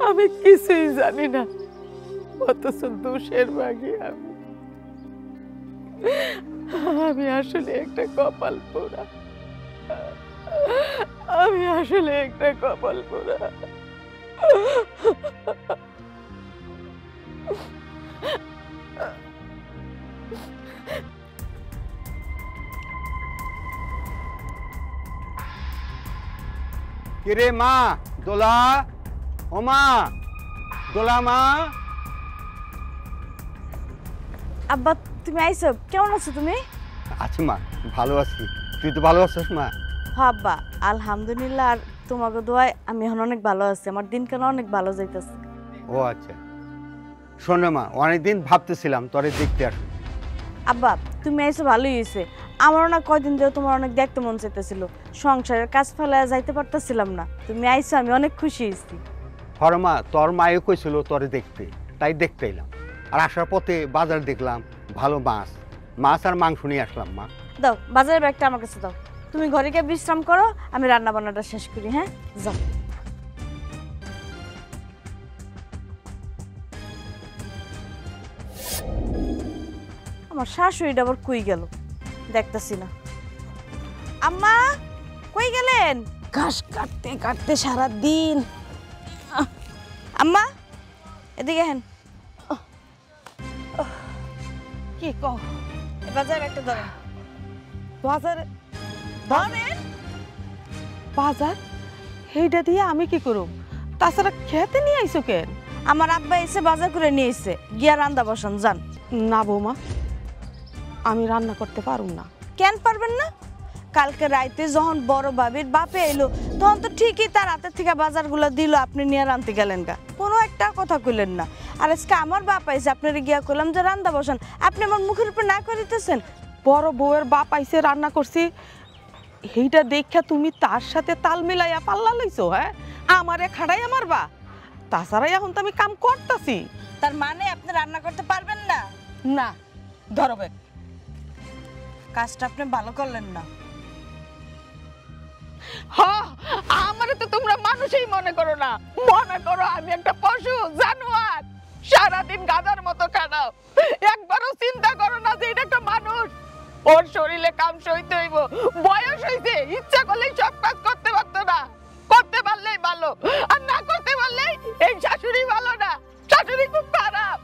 আমি কিছুই জানি না, অথচ দোষের ভাগী আমি আসলে একটা কপাল পোড়া। আমি আসলে একটা কপাল পোড়া। কিরে মা, দোলা, ও মা, দোলা মা। আব্বা তুমি আইছো, কেমন আছো তুমি? আছি মা, ভালো আছি। তুই তো ভালো আছিস মা? হ্যাঁ আব্বা, আলহামদুলিল্লাহ। আর তোমাকে দোয়ায় আমি এখন অনেক ভালো আছি, আমার দিনকাল অনেক ভালো যাইতেছে। ও আচ্ছা, শোনো মা, অনেকদিন ভাবতেছিলাম তোরে দেখতে আসবো। আব্বা তুমি আইসো ভালোই হয়েছে, আমারও না কয়দিন ধরে তোমার অনেক দেখতে মন চাইতেছিল, সংসারের কাজ ফেলায় যাইতে পারতেছিলাম না। তুমি আইসো, আমি অনেক খুশি হয়েছি। হরে মা, তোর মায়েও কইছিল তোরে দেখতে, তাই দেখতে এলাম। আর আসার পথে বাজার দেখলাম, ভালো মাছ আর মাংস নিয়ে আসলাম মা। দাও বাজারের ব্যাগটা আমার কাছে দাও, তুমি ঘরে গিয়ে বিশ্রাম করো, আমি রান্না বান্নাটা শেষ করি। হ্যাঁ যাও। আমার শাশুড়িটা আবার কই গেল, দেখতেছি না। আম্মা কই গেলেন? ঘাস কাটতে কাটতে সারা দিন। আম্মা এদিকে হেন, কি কও? বাজারের ব্যাগটা ধরেন। বাজারে ধরেন। বাজার এইটা দিয়ে আমি কি করব? তাছাড়া খেতে নিয়ে আইছো কেন? আমার আব্বা এসে বাজার করে নিয়ে এসে, গিয়া রান্না বসান যান। না বৌমা, আমি রান্না করতে পারুম না। কেন পারবেন না? কালকে রাইতে যখন বড় বাবির বাপে এলো তখন তো ঠিকই তার হাতের থেকে বাজারগুলো দিল, আপনি নিয়ে রানতে গেলেন গা, কোনো একটা কথা কইলেন না। আর আজকে আমার বাপ আইসে, আপনারা গিয়া কইলাম যে রান্না বসান, আপনি আমার মুখের উপর না করিতেছেন। বড় বউয়ের বাপ আইসে রান্না করছি, এইটা দেখা তুমি তার সাথে তাল মিলাইয়া পাল্লা লইছো? হ্যাঁ, আমারে খাড়াই আমার বা। তাছাড়া এখন তো আমি কাম করতেছি। তার মানে আপনি রান্না করতে পারবেন না? না, ধরো ব্যাগ। কাজটা আপনি ভালো করলেন না। আমারে তো তোমরা মানুষই মনে করো না, মনে করো আমি একটা পশু জানোয়ার। সারাদিন গাধার মতো খাটাও, একবারও চিন্তা করো না যে এটা একটা মানুষ, ওর শরীরে কাম সইতে হইব। বয়স হইছে, ইচ্ছা করলেই সব কাজ করতে পারতো না। করতে পারলেই ভালো, আর না করতে পারলেই এই শাশুড়ি ভালো না, শাশুড়ি খুব খারাপ।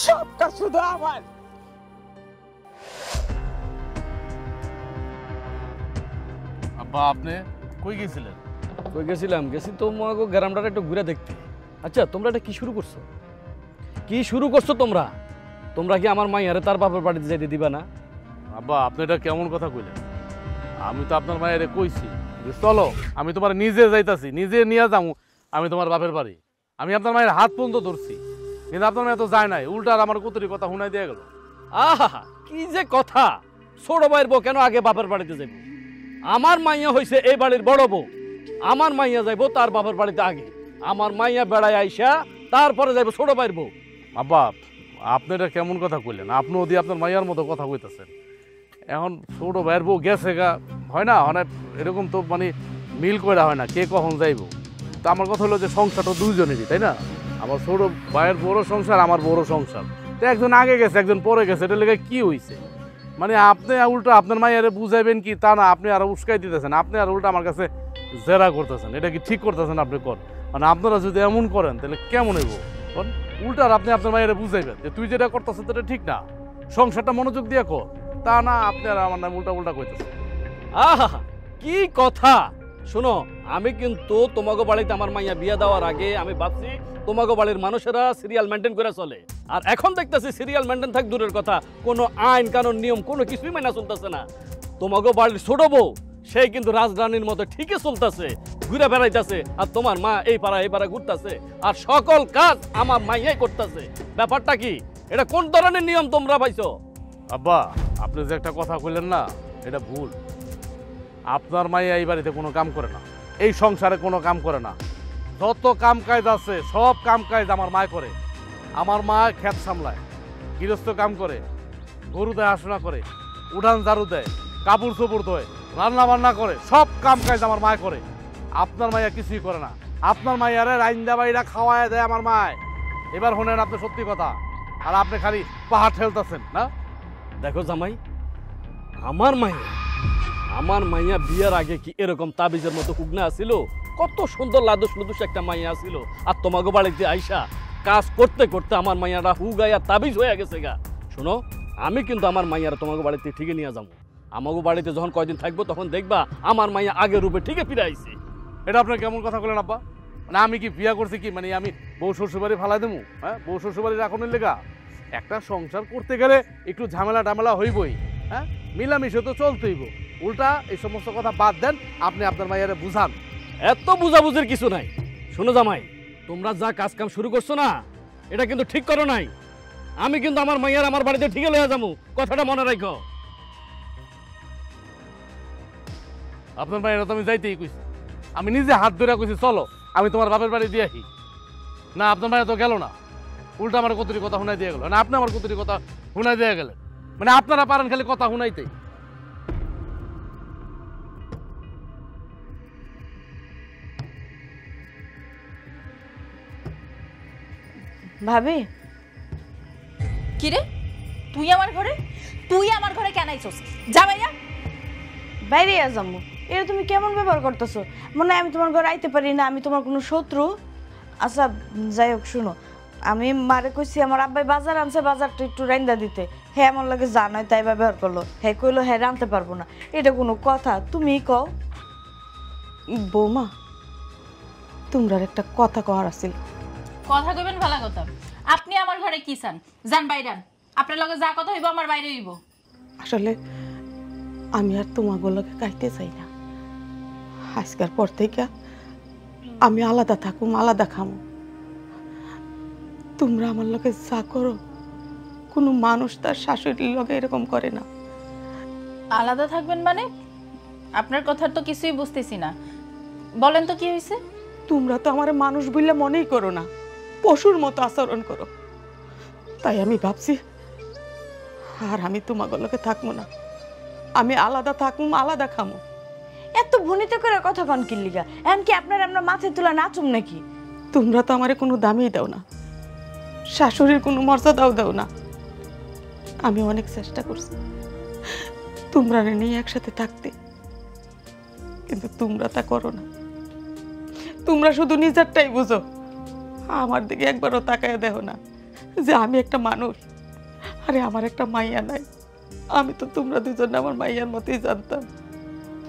সব কাজ শুধু আমার। আব্বা আপনি কই গেছিলেন? কই গেছিলাম? গেছি তো তোমাকে গ্রামটা একটু ঘুরে দেখতে। আচ্ছা তোমরা এটা কি শুরু করছো? কি শুরু করছো তোমরা? তোমরা কি আমার মাইয়ারে তার বাপের বাড়িতে যাইতে দিবা না? আব্বা আপনি এটা কেমন কথা কইলেন? আমি তো আপনার মায়ের কইছি যে চলো আমি তোমার নিজে যাইতাছি, নিজে নিয়ে যাবো আমি তোমার বাপের বাড়ি। আমি আপনার মায়ের হাত পর্যন্ত ধরছি, কিন্তু আপনার মেয়ে তো যায় নাই, উল্টার আমার কতরি কথা শুনাই দিয়ে গেল। আহা কি যে কথা! ছোট ভাইয়ের বউ কেন আগে বাপের বাড়িতে যাইব? আমার মাইয়া হইছে এই বাড়ির বড় বউ, আমার মাইয়া যাইবো তার বাপের বাড়িতে আগে। আমার মাইয়া বেড়ায় আইসা তারপরে যাইবো ছোট ভাইয়ের বউ। আব্বা আপনি এটা কেমন কথা কইলেন? আপনি ওদি আপনার মাইয়ার মতো কথা কইতেছেন। এখন ছোট ভাইয়ের বউ গেছে গা, হয় না মানে এরকম তো মানে মিল কইরা হয় না কে কখন যাইবো। তো আমার কথা হলো যে সংসারটা দুইজনেরই, তাই না? আমার ছোট ভাইয়ের বড় সংসার, আমার বড় সংসার। তো একজন আগে গেছে একজন পরে গেছে, এটা লেগে কি হইছে? মানে আপনি উল্টো আপনার মাইয়ারে বুঝাইবেন কি তা না, আপনি আরো উস্কাই দিতেছেন, আপনি আর উল্টো আমার কাছে জেরা করতেছেন। এটা কি ঠিক করতেছেন আপনি? কর মানে আপনারা যদি এমন করেন তাহলে কেমন হইব? উল্টার আপনি আপনার মায়েরা বুঝাইবেন যে তুই যেটা করতেছেন সেটা ঠিক না, সংসারটা মনোযোগ দিয়ে কর। তা না আপনি আর আমার নাম উল্টা উল্টা কইতেছেন। আহা কি কথা! শোনো, আমি কিন্তু তোমাকে বাড়িতে আমার মাইয়া বিয়া দেওয়ার আগে আমি ভাবছি তোমাকে বাড়ির মানুষেরা সিরিয়াল মেনটেন করে চলে, আর এখন দেখতেছি সিরিয়াল মেনটেন থাক দূরের কথা, কোনো আইন কানুন নিয়ম কোনো কিছুই মানা চলতেছে না। তোমাকে বাড়ির ছোট বউ সেই কিন্তু রাজরানীর মতো ঠিকই চলতেছে, ঘুরে বেড়াইতেছে, আর তোমার মা এই পাড়া ঘুরতেছে, আর সকল কাজ আমার মাইয়াই করতেছে। ব্যাপারটা কি? এটা কোন ধরনের নিয়ম তোমরা পাইছো? আব্বা, আপনি যে একটা কথা কইলেন না, এটা ভুল। আপনার মাইয়া এই বাড়িতে কোনো কাম করে না, এই সংসারে কোনো কাম করে না। যত কাম কাজ আছে সব কাম কাজ আমার মা করে। আমার মা ক্ষেত সামলায়, গৃহস্থ কাম করে, গরু দেখাশোনা করে, উঠান ঝাড়ু দেয়, কাপড় চোপড় ধোয়, রান্না বান্না করে, সব কাম কাজ আমার মা করে। আপনার মাইয়া কিছুই করে না। আপনার মাইয়ারে রাইন্দা বাইরা খাওয়ায় দেয় আমার মায়। এবার শোনেন আপনি সত্যি কথা, আর আপনি খালি পাহাড় ঠেলতেছেন না। দেখো জামাই, আমার মাইয়া বিয়ার আগে কি এরকম তাবিজের মতো কুগনা আছিল? কত সুন্দর লাদুস লুদুস একটা মাইয়া আছিল, আর তোমাকে বাড়িতে আইসা কাজ করতে করতে আমার মাইয়াটা হুগাইয়া তাবিজ হয়ে গেছে গা। শোনো, আমি কিন্তু আমার মাইয়ারা তোমাকে বাড়িতে ঠিকই নিয়ে যাবো। আমাকে বাড়িতে যখন কয়দিন থাকবো তখন দেখবা আমার মাইয়া আগের রূপে ঠিকই ফিরে আইছে। এটা আপনার কেমন কথা বলেন আব্বা? মানে আমি কি বিয়া করছি কি মানে আমি বউ শ্বশুরবাড়ি ফালাই দেবো? হ্যাঁ, বউ শ্বশুরবাড়ি রাখনের লেগা একটা সংসার করতে গেলে একটু ঝামেলা টামেলা হইবই। হ্যাঁ, মিলামিশে তো চলতেইব। উল্টা এই সমস্ত কথা বাদ দেন, আপনি আপনার মাইয়ারে বুঝান। এত বুঝাবুঝির কিছু নাই। শোনো জামাই, তোমরা যা কাজ কাম শুরু করছো না, এটা কিন্তু ঠিক করো নাই। আমি কিন্তু আমার মাইয়ার আমার বাড়িতে ঠিকই লইয়া যাবো, কথাটা মনে রাখো। আপনার মাইয়ারা তো আমি যাইতেই কইছি, আমি নিজে হাত ধরে কইছি চলো আমি তোমার বাপের বাড়ি দিয়ে আসি। না, আপনার মাইয়া তো গেল না, উল্টা আমার কতরি কথা শুনাই দিয়ে গেল। না, আপনি আমার কতরি কথা শুনাই দিয়ে গেলেন। মানে আপনারা পারেন খালি কথা শুনাইতেই। ভাবি, কি রে, তুই আমার ঘরে কেন আইছস? যা বাইরা। বাইরে যাবো? এটা তুমি কেমন ব্যবহার করতেছো? মনে হয় আমি তোমার ঘরে আইতে পারি না, আমি তোমার কোনো শত্রু? আচ্ছা যাই হোক, শুনো, আমি মারে কইছি আমার আব্বাই বাজার আনছে, বাজারটা একটু রাইন্দা দিতে। হ্যাঁ আমার লাগে জানাই তাই ব্যবহার করলো। হ্যাঁ কইলো হ্যাঁ রানতে পারবো না, এটা কোনো কথা? তুমিই কও। বৌমা, তোমরা একটা কথা কওয়ার আছিল। কথা কইবেন ভালো কথা। আপনি আমার ঘরে কি চান? যান বাইরান। আপনার লগে যা কথা হইব আমার বাইরে হইব। আসলে আমি আর তোমাগুলোকে কাইতে চাই না। আজকের পর থেকে আমি আলাদা থাকুম, আলাদা খামো। তোমরা আমার লগে যা করো, কোনো মানুষ তার শাশুড়ির লগে এরকম করে না। আলাদা থাকবেন মানে? আপনার কথার তো কিছুই বুঝতেছি না, বলেন তো কি হয়েছে? তোমরা তো আমার মানুষ বললে মনেই করো না, পশুর মতো আচরণ করো। তাই আমি ভাবছি আর আমি তোমাগুলোকে থাকবো না, আমি আলাদা থাকুম, আলাদা খামো। এত ভনিত করে কথা কন কিল্লিগা? এমনকি আপনার আমরা মাথায় তোলা নাচুম নাকি? তোমরা তো আমারে কোনো দামই দাও না, শাশুড়ির কোনো মর্যাদাও দাও না। আমি অনেক চেষ্টা করছি তোমরা নিয়ে একসাথে থাকতে, কিন্তু তোমরা তা করো না। তোমরা শুধু নিজেরটাই বুঝো, আমার দিকে একবারও তাকায় দেখো না যে আমি একটা মানুষ। আরে আমার একটা মাইয়া নাই, আমি তো তোমরা দুজন আমার মাইয়ার মতোই জানতাম।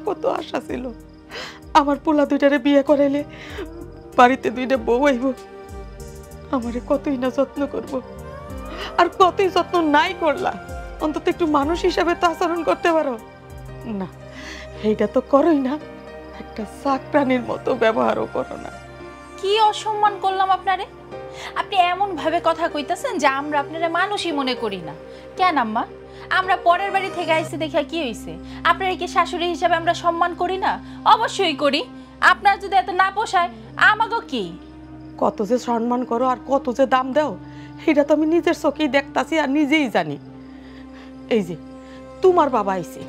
কত আশা ছিল আমার পোলা দুইটারে বিয়ে করাইলে বাড়িতে দুইটা বউ আইব, আমারে কতই না যত্ন করব। আর কতই যত্ন নাই করলা, অন্তত একটু মানুষ হিসাবে তো আচরণ করতে পারো না। এইটা তো করোই না, একটা চাকরানির মতো ব্যবহারও করো না। কি অসম্মান করলাম আপনারে? আপনি এমন ভাবে কথা কইতাছেন যে আমরা আপনারে মানুষই মনে করি না। কেন আম্মা, আমরা পরের বাড়ি থেকে আইছি দেখা কি হইছে? আপনারা কি শাশুড়ি হিসাবে আমরা সম্মান করি না? অবশ্যই করি। আপনার যদি এত না পোষায় আমাগো কি? কত যে সম্মান করো আর কত যে দাম দাও, এটা তো আমি নিজের চোখেই দেখতাছি আর নিজেই জানি। এই যে তোমার বাবা আইছে,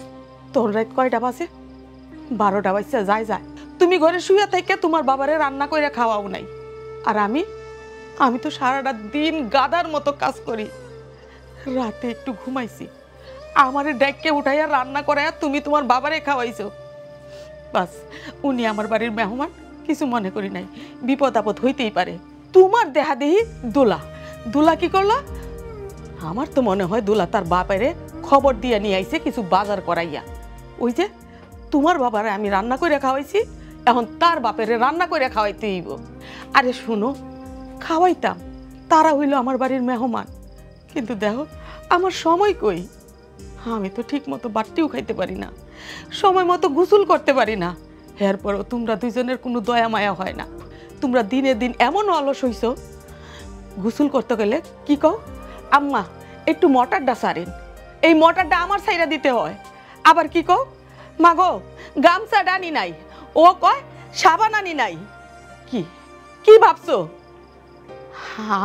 তোর রাত কয়টা বাজে? 12টা বাজছে। যাই যায়, তুমি ঘরে শুয়ে থেকে তোমার বাবারে রান্না করে খাওয়াও নাই। আর আমি তো সারাটা দিন গাদার মতো কাজ করি, রাতে একটু ঘুমাইছি, আমারে ডেকে উঠাইয়া রান্না করাইয়া তুমি তোমার বাবারে খাওয়াইছো। বাস, উনি আমার বাড়ির মেহমান, কিছু মনে করি নাই, বিপদ আপদ হইতেই পারে। তোমার দেহাদেহি দোলা কি করলা? আমার তো মনে হয় দোলা তার বাবারে খবর দিয়ে নিয়ে আইছে কিছু বাজার করাইয়া। ওই যে তোমার বাবারে আমি রান্না করে খাওয়াইছি, এখন তার বাপেরে রান্না করে খাওয়াইতে হইব। আরে শুনো, খাওয়াইতাম, তারা হইল আমার বাড়ির মেহমান, কিন্তু দেখো আমার সময় কই। আমি তো ঠিক মতো বাট্টিও খাইতে পারি না, সময় মতো গোসল করতে পারি না। এরপরও তোমরা দুইজনের কোনো দয়া মায়া হয় না। তোমরা দিনে দিন এমন অলস হইছো, গোসল করতে গেলে কি কও, আম্মা একটু মটরটা সারেন, এই মটরটা আমার সাইরা দিতে হয়। আবার কি কও, মা গো গামছা ডানি নাই, ও কয় সাবান আনি নাই। কি কি ভাবছো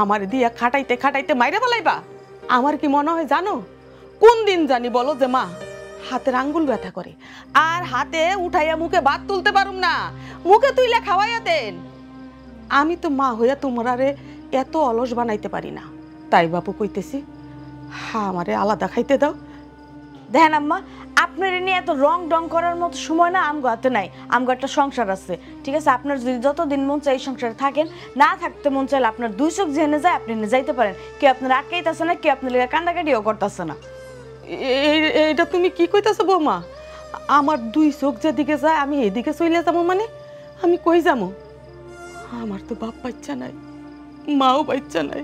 আমার দিয়া খাটাইতে খাটাইতে মাইরে বলাইবা? আমার কি মনে হয় জানো, কোন দিন জানি বলো যে মা হাতের আঙ্গুল ব্যথা করে, আর হাতে উঠাইয়া মুখে ভাত তুলতে পারুম না, মুখে তুইলে খাওয়াইয়া দেন। আমি তো মা হইয়া তোমরারে এত অলস বানাইতে পারি না, তাই বাপু কইতেছি আমারে আলাদা খাইতে দাও। দেখেন আম্মা, আপনার নিয়ে এত রং ডং করার মতো সময় না আমগো হাতে নাই। আমগো একটা সংসার আছে, ঠিক আছে? আপনার যদি যতদিন মন চাই এই সংসারে থাকেন, না থাকতে মন চাইলে আপনার দুই চোখ জেনে যায়, আপনি যাইতে পারেন। কেউ আপনার আটকাইতেছে না, কেউ আপনার কান্দাকাটিও করতেছে না। এইটা তুমি কি কইতাছো বৌমা? আমার দুই চোখ যেদিকে যায় আমি এদিকে চলে যাবো মানে? আমি কই যাবো? আমার তো বাপ বাচ্চা নাই, মাও বাচ্চা নাই।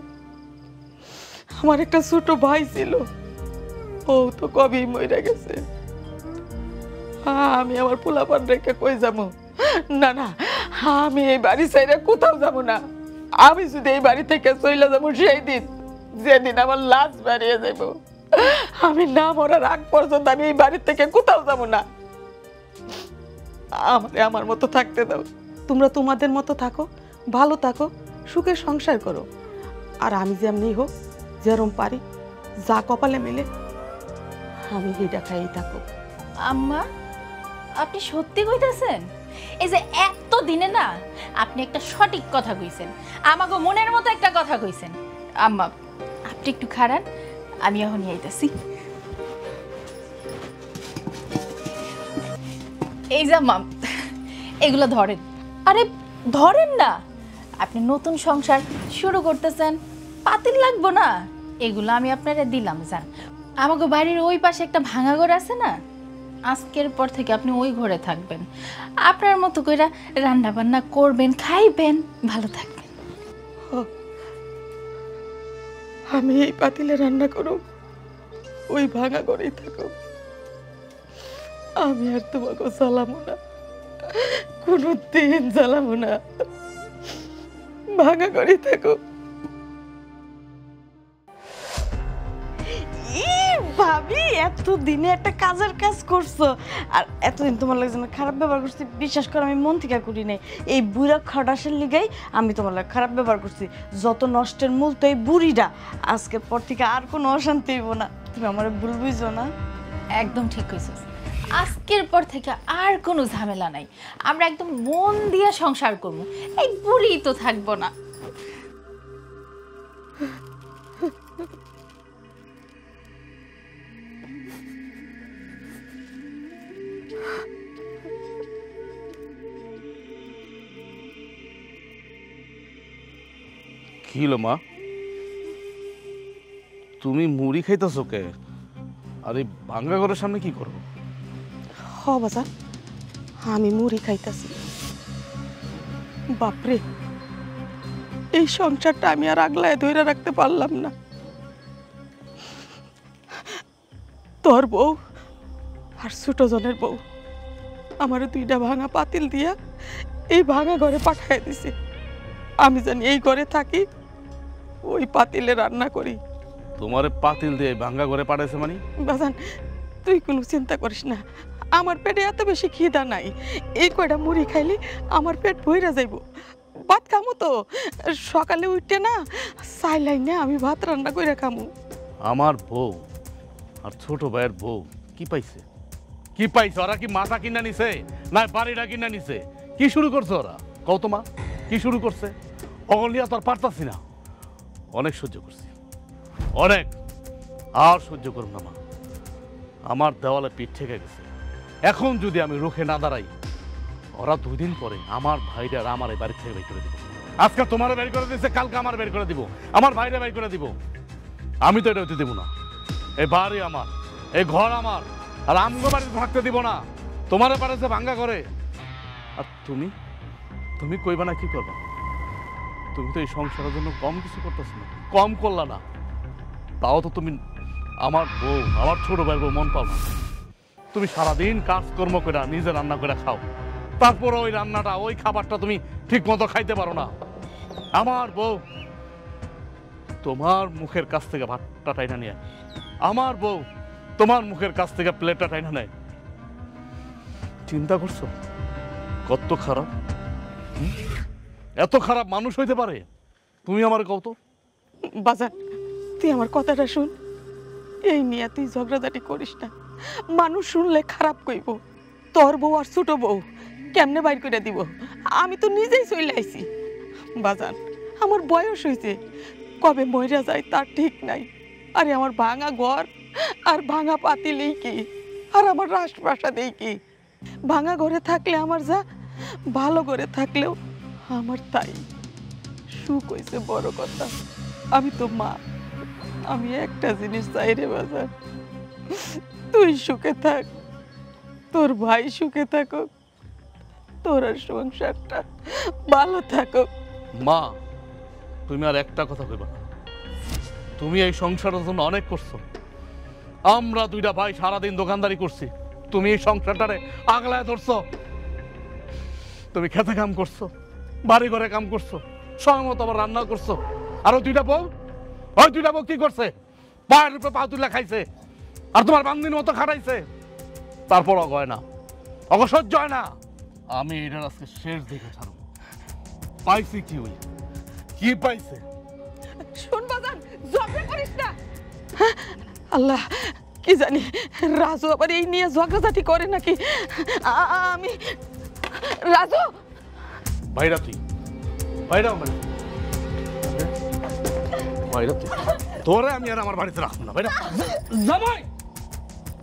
আমার একটা ছোট ভাই ছিল, ও তো কবেই মরে গেছে। আমি আমার পোলাপান রেখে কই যাবো? না না, আমি এই বাড়ি ছাইরা কোথাও যাবো না। আমি যদি এই বাড়ি থেকে চলে যাবো সেই দিন, যেদিন আমার লাশ বাড়িয়ে যাবো, আমি না মরার আগ পর্যন্ত আমি এই বাড়ির থেকে কোথাও যাবো না। আমারে আমার মতো থাকতে দাও। তোমরা তোমাদের মতো থাকো, ভালো থাকো, সুখে সংসার করো। আর আমি যেমনি হোক, যেরম পারি, যা কপালে মিলে আমি হিডা খাইই থাকো। আম্মা, আপনি সত্যি কইতাছেন? এই যে এত দিনে না আপনি একটা সঠিক কথা কইছেন, আমাগো মনের মতো একটা কথা কইছেন। আম্মা আপনি একটু খারান, আমি এখনই আইতাছি। এই যে আম্মা, এগুলো ধরেন। আরে ধরেন না, আপনি নতুন সংসার শুরু করতেছেন, পাতিল লাগবো না? এগুলো আমি আপনারে দিলাম। যান, আমাকে বাড়ির ওই পাশে একটা ভাঙা ঘর আছে না, আজকের পর থেকে আপনি ওই ঘরে থাকবেন, আপনার মতো করে রান্না বান্না করবেন, খাইবেন, ভালো থাকবেন। আমি এই পাতিলে রান্না করো, ওই ভাঙা ঘরেই থাকো। আমি আর তোমাকে জ্বালাবো না, কোনো দিন জ্বালাবো না, ভাঙা ঘরেই থাকো। ভাবি, এত দিনে একটা কাজের কাজ করছো, আর এতদিন তোমার লাগে খারাপ ব্যবহার করছি, বিশ্বাস করো আমি মন থেকে করি নাই। এই বুড়া খটাসের লিগাই আমি তোমার লাগে খারাপ ব্যবহার করছি। যত নষ্টের মূল তো এই বুড়িটা। আজকের পর থেকে আর কোনো অশান্তি হইব না, তুমি আমার ভুল বুঝো না। একদম ঠিক কইছিস, আজকের পর থেকে আর কোনো ঝামেলা নাই, আমরা একদম মন দিয়ে সংসার করবো, এই বুড়ি তো থাকবো না। কি হলো মা, তুমি মুড়ি খাইতেছো কে? আর এই ভাঙ্গা ঘরের সামনে কি করো? হ বাজান, আমি মুড়ি খাইতাছি। বাপরে, এই সংসারটা আমি আর আগলায় ধরে রাখতে পারলাম না। তোর বউ আর ছোট জনের বউ আমার দুইটা ভাঙা পাতিল দিয়া এই ভাঙা ঘরে পাঠায় দিছে। আমি জানি এই ঘরে থাকি, ওই পাতিলে রান্না করি। তোমারে পাতিল দিয়ে ভাঙ্গা ঘরে পাঠাইছে মানে? বাজান, তুই কোনো চিন্তা করিস না, আমার পেটে এত বেশি খিদা নাই। এই কয়টা মুড়ি খাইলে আমার পেট ভইরা যাইব। ভাত খামো তো, সকালে উঠতে না চাইলাই না আমি ভাত রান্না করে খামু। আমার বউ আর ছোট ভাইয়ের বউ কি পাইছে? কি পাইছে? ওরা কি মাথা কিনা নিছে না বাড়িটা কিনা নিছে? কি শুরু করছে ওরা? কও তো মা, কি শুরু করছে? অগলিয়া তো আর পারতাছি না, অনেক সহ্য করছি, অনেক, আর সহ্য করব না মা। আমার দেওয়ালে পিঠ ঠেকে গেছে। এখন যদি আমি রুখে না দাঁড়াই, ওরা 2 দিন পরে আমার ভাইরা আর আমার এই বাড়ি থেকে বের করে দিব। আজকে তোমার বের করে দিচ্ছে, কালকে আমার বের করে দিব, আমার ভাইরা বের করে দিব। আমি তো এটা হইতে দেবো না। এই বাড়ি আমার, এই ঘর আমার, আর আমগো বাড়িতে থাকতে দিব না। তোমারে পারেছে ভাঙ্গা করে। আর তুমি তুমি কইবা না কি করবা? তুমি তো এই সংসারের জন্য কম কিছু করতেছ না, কম করলা না। তাও তো তুমি আমার বউ, আমার ছোট ভাইয়ের বউ মন পাও না। তুমি সারাদিন কাজকর্ম করে নিজে রান্না করে খাও, তারপর ওই রান্নাটা ওই খাবারটা তুমি ঠিক মতো খাইতে পারো না। আমার বউ তোমার মুখের কাছ থেকে ভাতটা টাইনা নিয়ে, আমার বউ তোমার মুখের কাছ থেকে প্লেটটা টাইনা নেয়। চিন্তা করছো কত খারাপ? এত খারাপ মানুষ হইতে পারে? তুমি আমার কও তো। বাজান, তুই আমার কথাটা শুন। এই নিয়ে তুই ঝগড়াঝাটি করিস না, মানুষ শুনলে খারাপ কইব। তোর বউ আর ছোট বউ কেমনে বাইর করে দিব? আমি তো নিজেই চলে আইছি। বাজান, আমার বয়স হয়েছে, কবে মইরা যায় তার ঠিক নাই। আরে আমার ভাঙা ঘর আর ভাঙা পাতিলেই কি, আর আমার রাজপ্রাসাদেই কি? ভাঙা ঘরে থাকলে আমার যা, ভালো ঘরে থাকলেও আমার তাই। সুখ হয়েছে বড় কথা। আমি তো মা, আমি একটা জিনিস চাই রে বাজার, তুই সুখে থাক, তোর ভাই সুখে থাকুক, তোর আর সংসারটা ভালো থাকুক। মা, তুমি আর একটা কথা কইবা না। তুমি এই সংসারের জন্য অনেক করছো। আমরা দুইটা ভাই সারাদিন দোকানদারি করছি, তুমি এই সংসারটারে আগলায় ধরছো। তুমি খেতে কাম করছো, বাড়ি ঘরে কাম করছো, সময় মতো আবার রান্না করছো। আর ওই দুইটা বউ কি করছে? পায়ের উপরে পা তুলে খাইছে, আর তোমার বান্দির মতো খাটাইছে। তারপর অগয় না, অসহ্য হয় না। আমি এটার আজকে শেষ দেখে ছাড়বো। পাইছি কি ওই কি পাইছে? শোন বাজান, ঝগড়া করিস না। আল্লাহ, কি জানি রাজু আবার এই নিয়ে ঝগড়াঝাটি করে নাকি। আমি রাজু, ভাইরা তুই ভাইরা ভাইরা তুই, তোরে আমি আর আমার বাড়িতে রাখবো না। ভাইরা জামাই,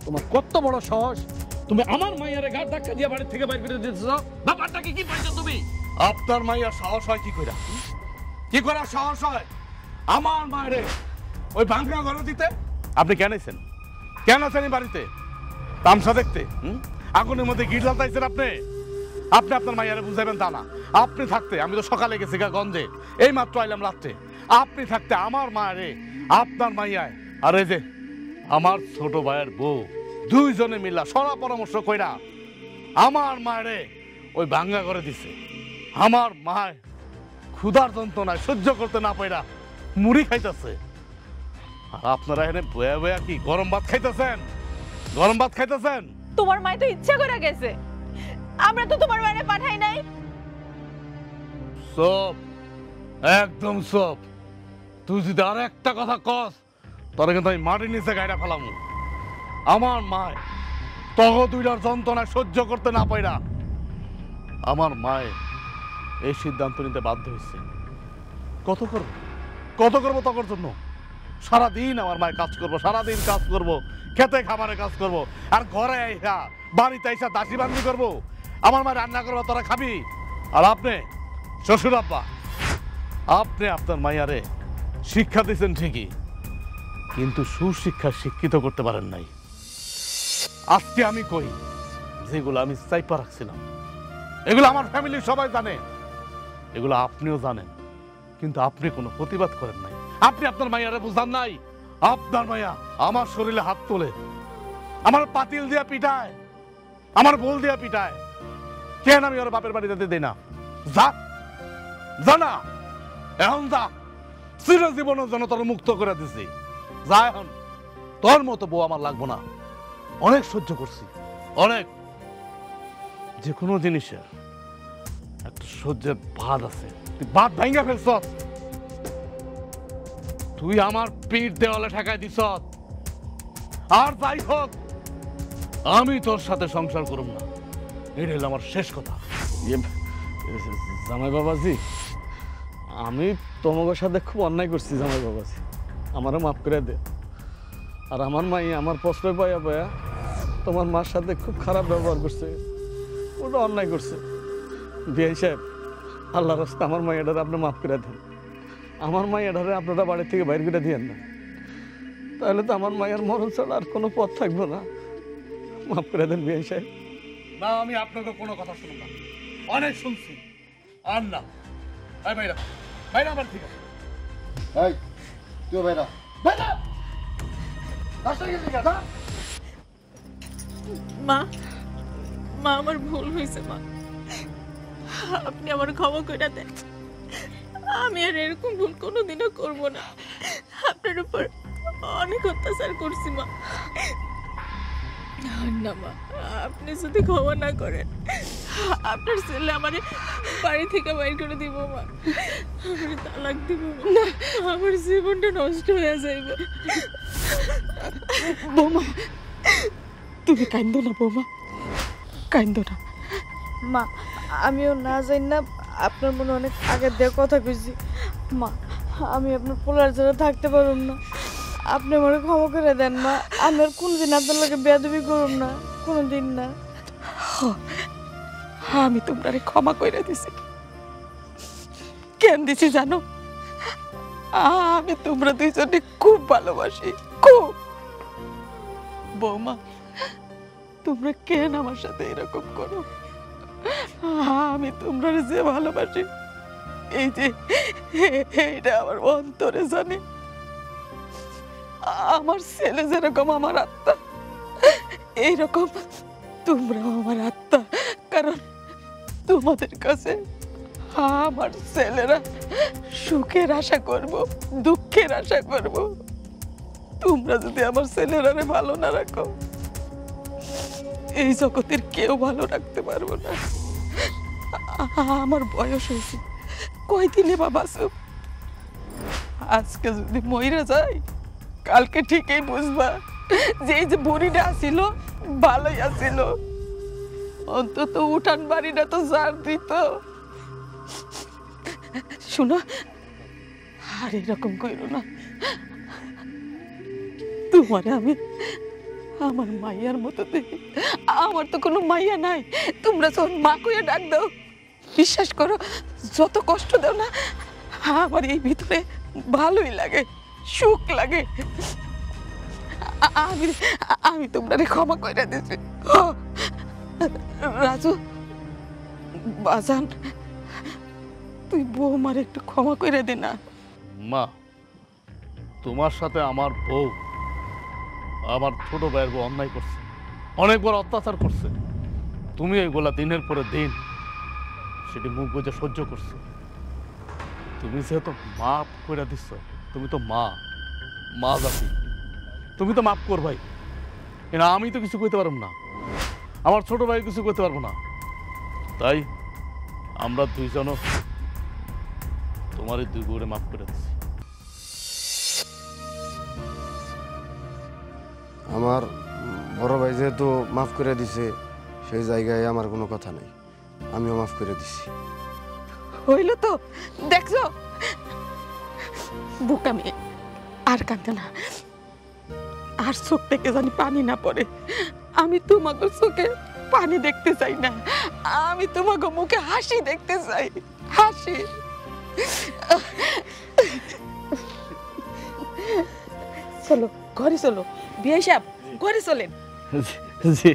তোমার কত বড় সাহস! তুমি আমার মাইয়ারে ঘাট ধাক্কা দিয়ে বাড়ি থেকে বাইর করে দিতেছ। ব্যাপারটাকে কি পাইছো তুমি? আপনার মাইয়ার সাহস হয় কি কইরা? কি করা সাহস হয় আমার মায়েরে ওই ভাঙা ঘরে দিতে? আপনি কেন আছেন? কেন আছেন এই বাড়িতে তামসা দেখতে? আগুনের মধ্যে গিট জ্বালাইছেন আপনি। আপনি আপনার মাইয়ারে বুঝাইবেন তা না। আপনি থাকতে, আমি তো সকালে গেছি গঞ্জে, এই মাত্র আইলাম রাত্রে। আপনি থাকতে আমার মায়েরে আপনার মাইয়ায় আর এই যে আমার ছোট ভাইয়ের বউ দুইজনে মিলা সরা পরামর্শ কইরা আমার মায়েরে ওই ভাঙ্গা করে দিছে। আমার মায় ক্ষুধার যন্ত্রণায় সহ্য করতে না পাইরা মুড়ি খাইতেছে, আর আপনারা এখানে বয়া বয়া কি গরম ভাত খাইতেছেন? গরম ভাত খাইতেছেন? তোমার মাই তো ইচ্ছা করে গেছে, আমরা তো তোমার বাইরে পাঠাই নাই। সব একদম সব। তুই যদি আর একটা কথা কস, তোর কিন্তু আমি মাটির নিচে গাইরা ফেলাম। আমার মায় তগ দুইটার যন্ত্রণায় সহ্য করতে না পাইরা আমার মায় এই সিদ্ধান্ত নিতে বাধ্য হয়েছে। কত করবো তকর জন্য? সারাদিন আমার মায় কাজ করবো, সারাদিন কাজ করবো, খেতে খাবারে কাজ করবো, আর ঘরে আইসা বাড়িতে আইসা দাসী বান্দি করবো। আমার মা রান্না করবো, তোরা খাবি। আর আপনি শ্বশুর আব্বা, আপনি আপনার মাইয়ারে শিক্ষা দিচ্ছেন ঠিকই, কিন্তু সুশিক্ষা শিক্ষিত করতে পারেন নাই। আজকে আমি কই, যেগুলো আমি চাইপা রাখছিলাম এগুলো আমার ফ্যামিলির সবাই জানে, এগুলো আপনিও জানেন, কিন্তু আপনি কোনো প্রতিবাদ করেন নাই। আপনি আপনার মাইয়ারে বুঝান নাই। আপনার মাইয়া আমার শরীরে হাত তোলে, আমার পাতিল দিয়া পিটায়, আমার বল দিয়া পিটায়। কেন আমি ওর বাপের বাড়ি যেতে দেই না? যা না, এখন যা, চিরজীবনের জন্য তোর মুক্ত করে দিছি। যা এখন, তোর মতো বউ আমার লাগবো না। অনেক সহ্য করছি, অনেক। যে কোনো জিনিসের একটা সহ্যের বাঁধ আছে, তুই বাঁধ ভাঙ্গা ফেলছ। তুই আমার পিঠ দেওয়ালে ঠেকাই দিছ। আর যাই হোক, আমি তোর সাথে সংসার করব না, এটা হলো আমার শেষ কথা। জামাই বাবাজি, আমি তোমার সাথে খুব অন্যায় করছি জামাই বাবাজি, আমারও মাফ করে দে। আর আমার মাই আমার প্রশ্রয় পাইয়া পাইয়া তোমার মার সাথে খুব খারাপ ব্যবহার করছে, ওটা অন্যায় করছে। বিআই সাহেব, আল্লাহর রাস্তা আমার মাইয়াটারে আপনি মাফ করে দেন। আমার মাইয়াটারে আপনারা বাড়ি থেকে বাইর করে দিয়েন না, তাহলে তো আমার মায়ের মরণ ছাড়া আর কোনো পথ থাকবো না। মাফ করে দেন বিআই সাহেব। না, আমি আপনাকে কোনো কথা শুনব না। অনেক শুনছি, আর না। বাইরা বাইরা আমার ঠিক আছে। এই তুই ভাইরা ভাইরা রাস্তা গেছিস না? মা মা আমার ভুল হয়েছে মা, আপনি আমার ক্ষমা করে দেন। আমি আর এরকম ভুল কোনোদিনও করব না। আপনার উপর অনেক অত্যাচার করছি মা। না মা, আপনি যদি ক্ষমা না করেন আপনার ছেলে আমার বাড়ি থেকে বাইর করে দিব মা, আমার তালাক দিব না, আমার জীবনটা নষ্ট হয়ে যাইব। বৌমা তুমি কান্দো না বৌমা, কান্দো না। মা আমিও না জানি না আপনার মনে অনেক আগের দিয়ে কথা কইছি। মা আমি আপনার পোলার জন্য থাকতে পারুম না, আপনি আমার ক্ষমা করে দেন মা। আমি আর কোনদিন আপনার লোকে বেয়াদবি করুম না, কোনোদিন না। আমি তোমরা ক্ষমা করে দিছি। কেন দিছি জানো? আমি তোমরা দুইজনে খুব ভালোবাসি, খুব। বৌমা তোমরা কেন আমার সাথে এরকম করো? আমি তোমরা যে ভালোবাসি এই যে এটা আমার অন্তরে জানে। আমার ছেলে যেরকম আমার আত্মা, এইরকম তোমরাও আমার আত্মা। কারণ তোমাদের কাছে আমার ছেলেরা সুখের আশা করব, দুঃখের আশা করব। তোমরা যদি আমার ছেলেরা ভালো না রাখো, এই জগতের কেউ ভালো রাখতে পারবো না। আমার বয়স হয়েছে, কয়দিনে বাবা বাঁচব? আজকে যদি মইরা যায়, কালকে ঠিকই বুঝবা যে এই যে বুড়িটা আসিল ভালোই আসিল, অন্তত উঠান বাড়িটা তো জার দিত। শুনো, আর এরকম কইরো না। তোমারে আমি আমার মাইয়ার মতো দেখি। আমার তো কোনো মাইয়া নাই, তোমরা যখন মা কইয়া ডাক দাও, বিশ্বাস করো যত কষ্ট দাও না, আমার এই ভিতরে ভালোই লাগে, সুখ লাগে। আমি আমি তোমরা ক্ষমা করে দিচ্ছি। রাজু বাজান, তুই বৌমার একটু ক্ষমা করে দে না। মা, তোমার সাথে আমার বউ, আমার ছোট ভাইয়ের বউ অন্যায় করছে, অনেক বড় অত্যাচার করছে। তুমি এগুলা দিনের পরে দিন সেটি মুখ বুঝে সহ্য করছো। তুমি যেহেতু মাফ করে দিচ্ছ, তুমি তো মা, মা জাতি, তুমি তো মাফ করবাই। কিন্তু আমি তো কিছু করতে পারবো না, আমার ছোট ভাই কিছু করতে পারবো না। তাই আমরা দুইজনও তোমার এই দুই বউরে মাফ করে দিচ্ছি। আমার বড় ভাই যেহেতু মাফ করে দিছে, সেই জায়গায় আমার কোনো কথা নাই, আমিও মাফ করে দিছি। হইল তো, দেখছো বোকামি, আর কাঁদে না, আর চোখ থেকে জানি পানি না পড়ে। আমি তোমাকে চোখে পানি দেখতে চাই না, আমি তোমাকে মুখে হাসি দেখতে চাই, হাসি। চলো ঘরে চলো, বিয়ে সাহেব ঘরে চলেন। জি